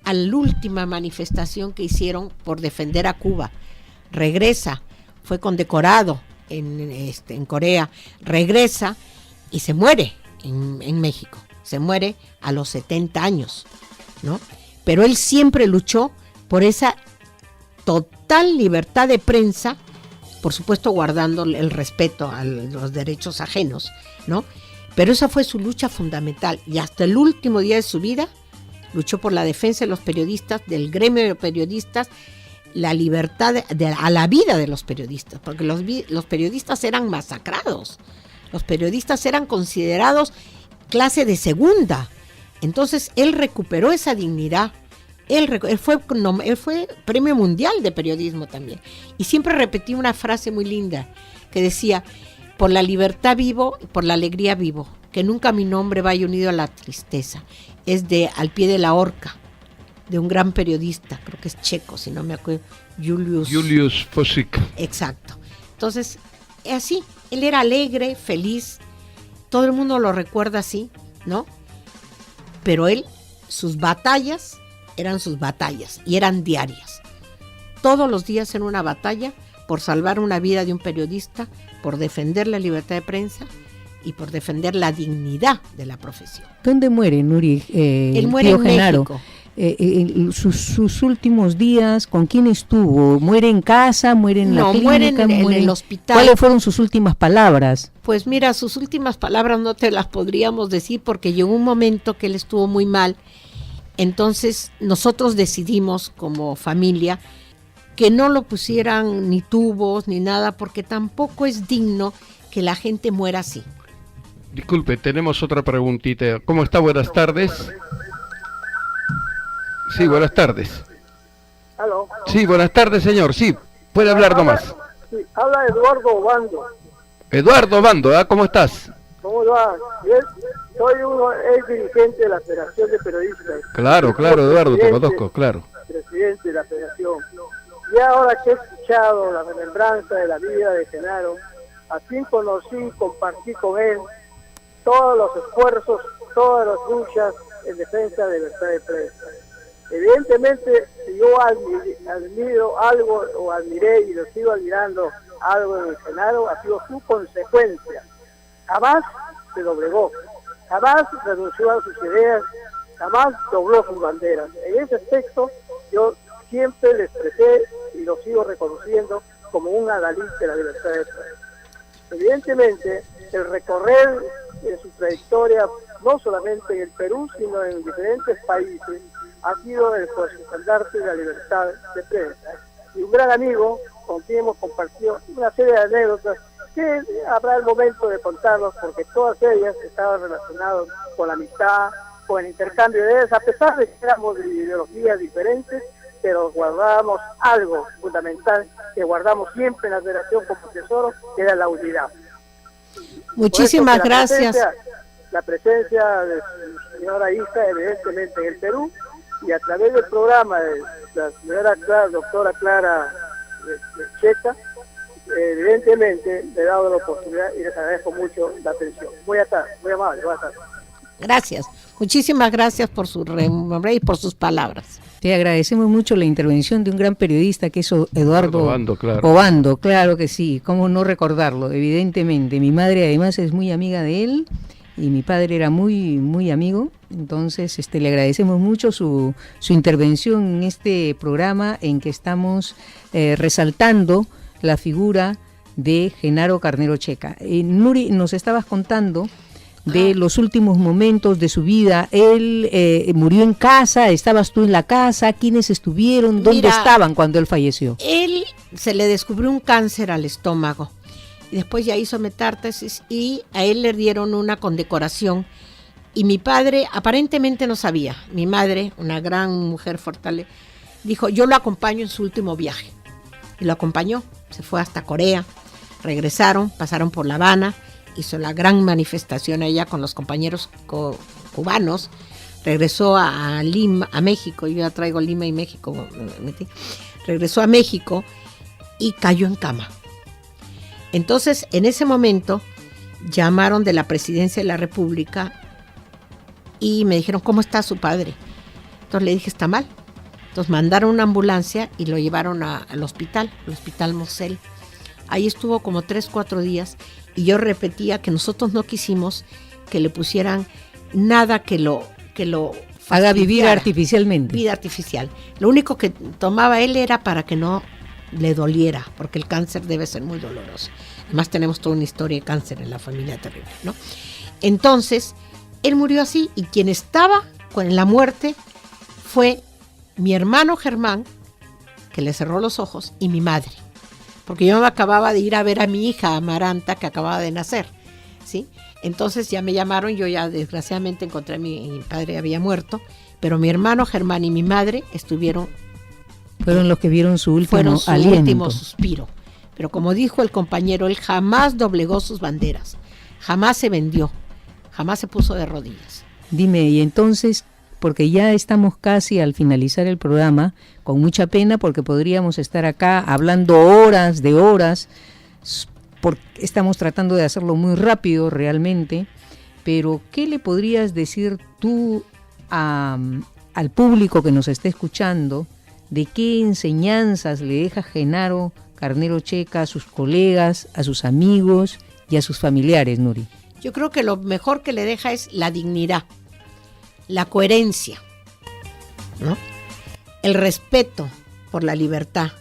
a la última manifestación que hicieron por defender a Cuba. Regresa, fue condecorado en Corea, regresa y se muere en México. Se muere a los 70 años, ¿no? Pero él siempre luchó por esa total libertad de prensa, por supuesto guardando el respeto a los derechos ajenos, ¿no? Pero esa fue su lucha fundamental y hasta el último día de su vida luchó por la defensa de los periodistas, del gremio de periodistas, la libertad a la vida de los periodistas, porque los periodistas eran masacrados, los periodistas eran considerados clase de segunda. Entonces él recuperó esa dignidad. Él fue premio mundial de periodismo también. Y siempre repetía una frase muy linda que decía: por la libertad vivo, por la alegría vivo, que nunca mi nombre vaya unido a la tristeza. Es de Al pie de la horca, de un gran periodista, creo que es checo, si no me acuerdo, Julius Fosik. Exacto. Entonces, así, él era alegre, feliz, todo el mundo lo recuerda así, ¿no? Pero él, sus batallas eran sus batallas y eran diarias. Todos los días era una batalla por salvar una vida de un periodista, por defender la libertad de prensa y por defender la dignidad de la profesión. ¿Dónde muere Nuri? Él muere tío en Genaro? México. Sus últimos días, ¿con quién estuvo? ¿Muere en casa? ¿Muere en la clínica? Muere en el hospital. ¿Cuáles fueron sus últimas palabras? Pues mira, sus últimas palabras no te las podríamos decir porque llegó un momento que él estuvo muy mal. Entonces nosotros decidimos como familia que no lo pusieran ni tubos ni nada, porque tampoco es digno que la gente muera así. Disculpe, tenemos otra preguntita. ¿Cómo está? Buenas tardes. Sí, buenas tardes. ¿Aló? Sí, buenas tardes, señor. Sí, puede hablar nomás. Sí, habla Eduardo Obando. Eduardo Obando, ¿ah? ¿Cómo estás? ¿Cómo va? Bien, soy un ex dirigente de la Federación de Periodistas. Claro, Eduardo, te conozco, claro. Presidente de la Federación. Y ahora que he escuchado la remembranza de la vida de Genaro, así conocí, compartí con él todos los esfuerzos, todas las luchas en defensa de la libertad de prensa. Evidentemente, si yo admiro algo o admiré y lo sigo admirando algo en el Genaro, ha sido su consecuencia. Jamás se doblegó, jamás renunció a sus ideas, jamás dobló sus banderas. En ese aspecto, yo siempre le expresé y lo sigo reconociendo como un adalid de la libertad de prensa. Evidentemente, el recorrer en su trayectoria, no solamente en el Perú, sino en diferentes países, ha sido el estandarte de la libertad de prensa. Y un gran amigo con quien hemos compartido una serie de anécdotas que habrá el momento de contarlos, porque todas ellas estaban relacionadas con la amistad, con el intercambio de ideas, a pesar de que éramos de ideologías diferentes, pero guardábamos algo fundamental que guardamos siempre en la federación como tesoro, que era la unidad. Muchísimas gracias. La presencia de su señora hija, evidentemente, en el Perú, y a través del programa de la señora doctora Clara Checa, evidentemente le he dado la oportunidad y les agradezco mucho la atención. Muy amable, buenas tardes. Gracias, muchísimas gracias por su remembranza y por sus palabras. Te agradecemos mucho la intervención de un gran periodista que es Eduardo Obando, claro. Obando, claro que sí, cómo no recordarlo, evidentemente. Mi madre además es muy amiga de él y mi padre era muy, muy amigo, entonces le agradecemos mucho su intervención en este programa en que estamos resaltando la figura de Genaro Carnero Checa. Nuri, nos estabas contando de los últimos momentos de su vida. Él murió en casa, estabas tú en la casa, ¿quiénes estuvieron? ¿Dónde estaban cuando él falleció? Él se le descubrió un cáncer al estómago y después ya hizo metástasis y a él le dieron una condecoración y mi padre aparentemente no sabía. Mi madre, una gran mujer fortaleza, dijo: yo lo acompaño en su último viaje, y lo acompañó, se fue hasta Corea, regresaron, pasaron por La Habana, hizo la gran manifestación allá con los compañeros cubanos, regresó a Lima, a México, yo ya traigo Lima y México, regresó a México y cayó en cama. Entonces, en ese momento, llamaron de la Presidencia de la República y me dijeron, ¿cómo está su padre? Entonces le dije, está mal. Entonces mandaron una ambulancia y lo llevaron al hospital Mosel. Ahí estuvo como 3-4 días y yo repetía que nosotros no quisimos que le pusieran nada que lo haga vivir fastidiara. artificialmente. Vida artificial. Lo único que tomaba él era para que no le doliera, porque el cáncer debe ser muy doloroso. Además tenemos toda una historia de cáncer en la familia terrible, ¿no? Entonces, él murió así y quien estaba con la muerte fue mi hermano Germán, que le cerró los ojos, y mi madre. Porque yo me acababa de ir a ver a mi hija Amaranta, que acababa de nacer, ¿sí? Entonces ya me llamaron, yo ya desgraciadamente encontré a mi padre, había muerto, pero mi hermano Germán y mi madre fueron los que vieron su último aliento. último Suspiro. Pero como dijo el compañero, él jamás doblegó sus banderas, jamás se vendió, jamás se puso de rodillas. Dime, y entonces, porque ya estamos casi al finalizar el programa, con mucha pena porque podríamos estar acá hablando horas de horas, porque estamos tratando de hacerlo muy rápido realmente, pero ¿qué le podrías decir tú al público que nos está escuchando? ¿De qué enseñanzas le deja Genaro Carnero Checa a sus colegas, a sus amigos y a sus familiares, Nuri? Yo creo que lo mejor que le deja es la dignidad, la coherencia, ¿no? El respeto por la libertad,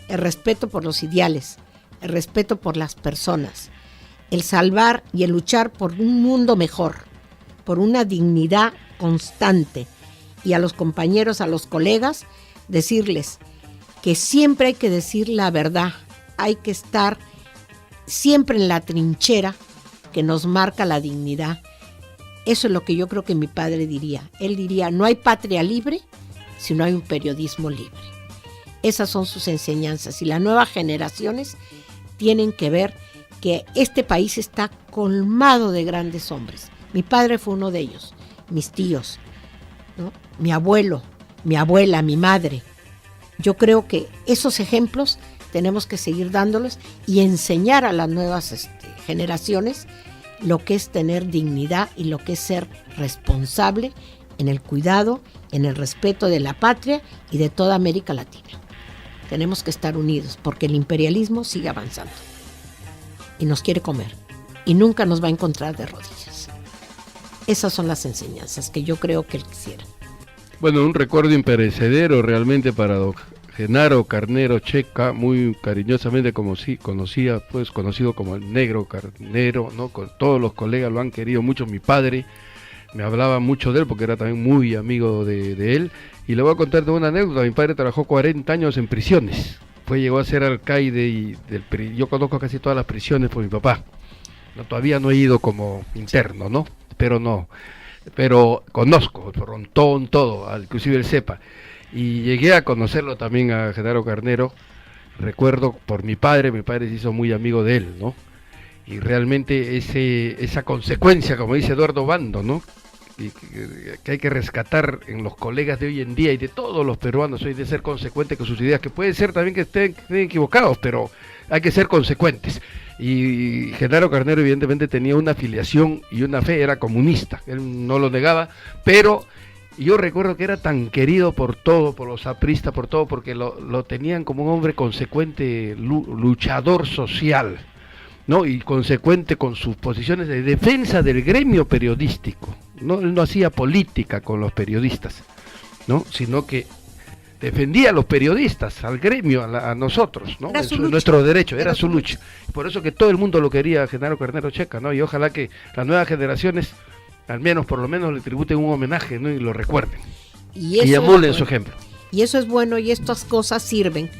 el respeto por los ideales, el respeto por las personas, el salvar y el luchar por un mundo mejor, por una dignidad constante. Y a los compañeros, a los colegas, decirles que siempre hay que decir la verdad, hay que estar siempre en la trinchera que nos marca la dignidad. Eso es lo que yo creo que mi padre diría. Él diría, no hay patria libre si no hay un periodismo libre. Esas son sus enseñanzas y las nuevas generaciones tienen que ver que este país está colmado de grandes hombres. Mi padre fue uno de ellos, mis tíos, ¿no? Mi abuelo, mi abuela, mi madre. Yo creo que esos ejemplos tenemos que seguir dándolos y enseñar a las nuevas generaciones lo que es tener dignidad y lo que es ser responsable en el cuidado, en el respeto de la patria y de toda América Latina. Tenemos que estar unidos porque el imperialismo sigue avanzando y nos quiere comer y nunca nos va a encontrar de rodillas. Esas son las enseñanzas que yo creo que él quisiera. Bueno, un recuerdo imperecedero realmente para don Genaro Carnero Checa, muy cariñosamente conocido como el Negro Carnero, ¿no? Con todos los colegas lo han querido mucho. Mi padre me hablaba mucho de él porque era también muy amigo de él. Y le voy a contar de una anécdota. Mi padre trabajó 40 años en prisiones. Llegó a ser alcaide yo conozco casi todas las prisiones por mi papá. No, todavía no he ido como interno, ¿no? Pero conozco el frontón, todo, inclusive el CEPA. Y llegué a conocerlo también a Genaro Carnero, recuerdo por mi padre se hizo muy amigo de él, ¿no? Y realmente esa consecuencia, como dice Eduardo Bando, ¿no? Que hay que rescatar en los colegas de hoy en día y de todos los peruanos hoy, de ser consecuentes con sus ideas, que puede ser también que estén equivocados, pero hay que ser consecuentes. Y Genaro Carnero evidentemente tenía una afiliación y una fe, era comunista, él no lo negaba, pero yo recuerdo que era tan querido por todo, por los apristas, por todo, porque lo tenían como un hombre consecuente, luchador social, ¿no? Y consecuente con sus posiciones de defensa del gremio periodístico, ¿no? Él no hacía política con los periodistas, ¿no? Sino que defendía a los periodistas, al gremio, a nosotros, ¿no? Nuestro derecho, era su lucha. Por eso que todo el mundo lo quería a Genaro Carnero Checa, ¿no? Y ojalá que las nuevas generaciones, al menos, por lo menos, le tributen un homenaje, ¿no? Y lo recuerden. Y emulen su ejemplo. Y eso es bueno, y estas cosas sirven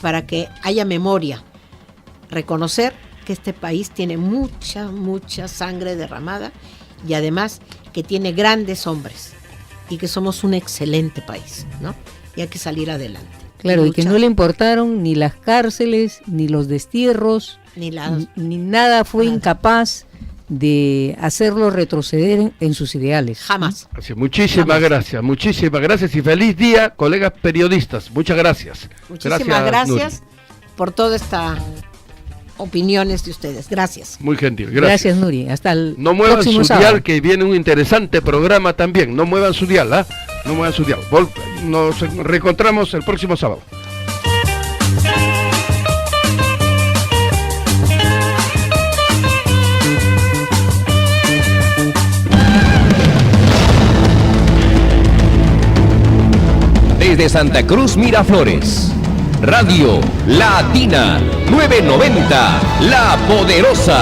para que haya memoria. Reconocer que este país tiene mucha sangre derramada y además que tiene grandes hombres y que somos un excelente país, ¿no? Y hay que salir adelante. Claro, y que no le importaron ni las cárceles, ni los destierros, ni nada, fue incapaz de hacerlo retroceder en sus ideales. Jamás. Así, muchísimas gracias y feliz día, colegas periodistas. Muchas gracias. Muchísimas gracias por todas estas opiniones de ustedes. Gracias. Muy gentil. Gracias, Nuri. Hasta el No muevan próximo su sábado. dial, que viene un interesante programa también. No muevan su dial, ¿ah? No muevan su dial. Nos reencontramos el próximo sábado. Desde Santa Cruz Miraflores, Radio Latina 990, La Poderosa.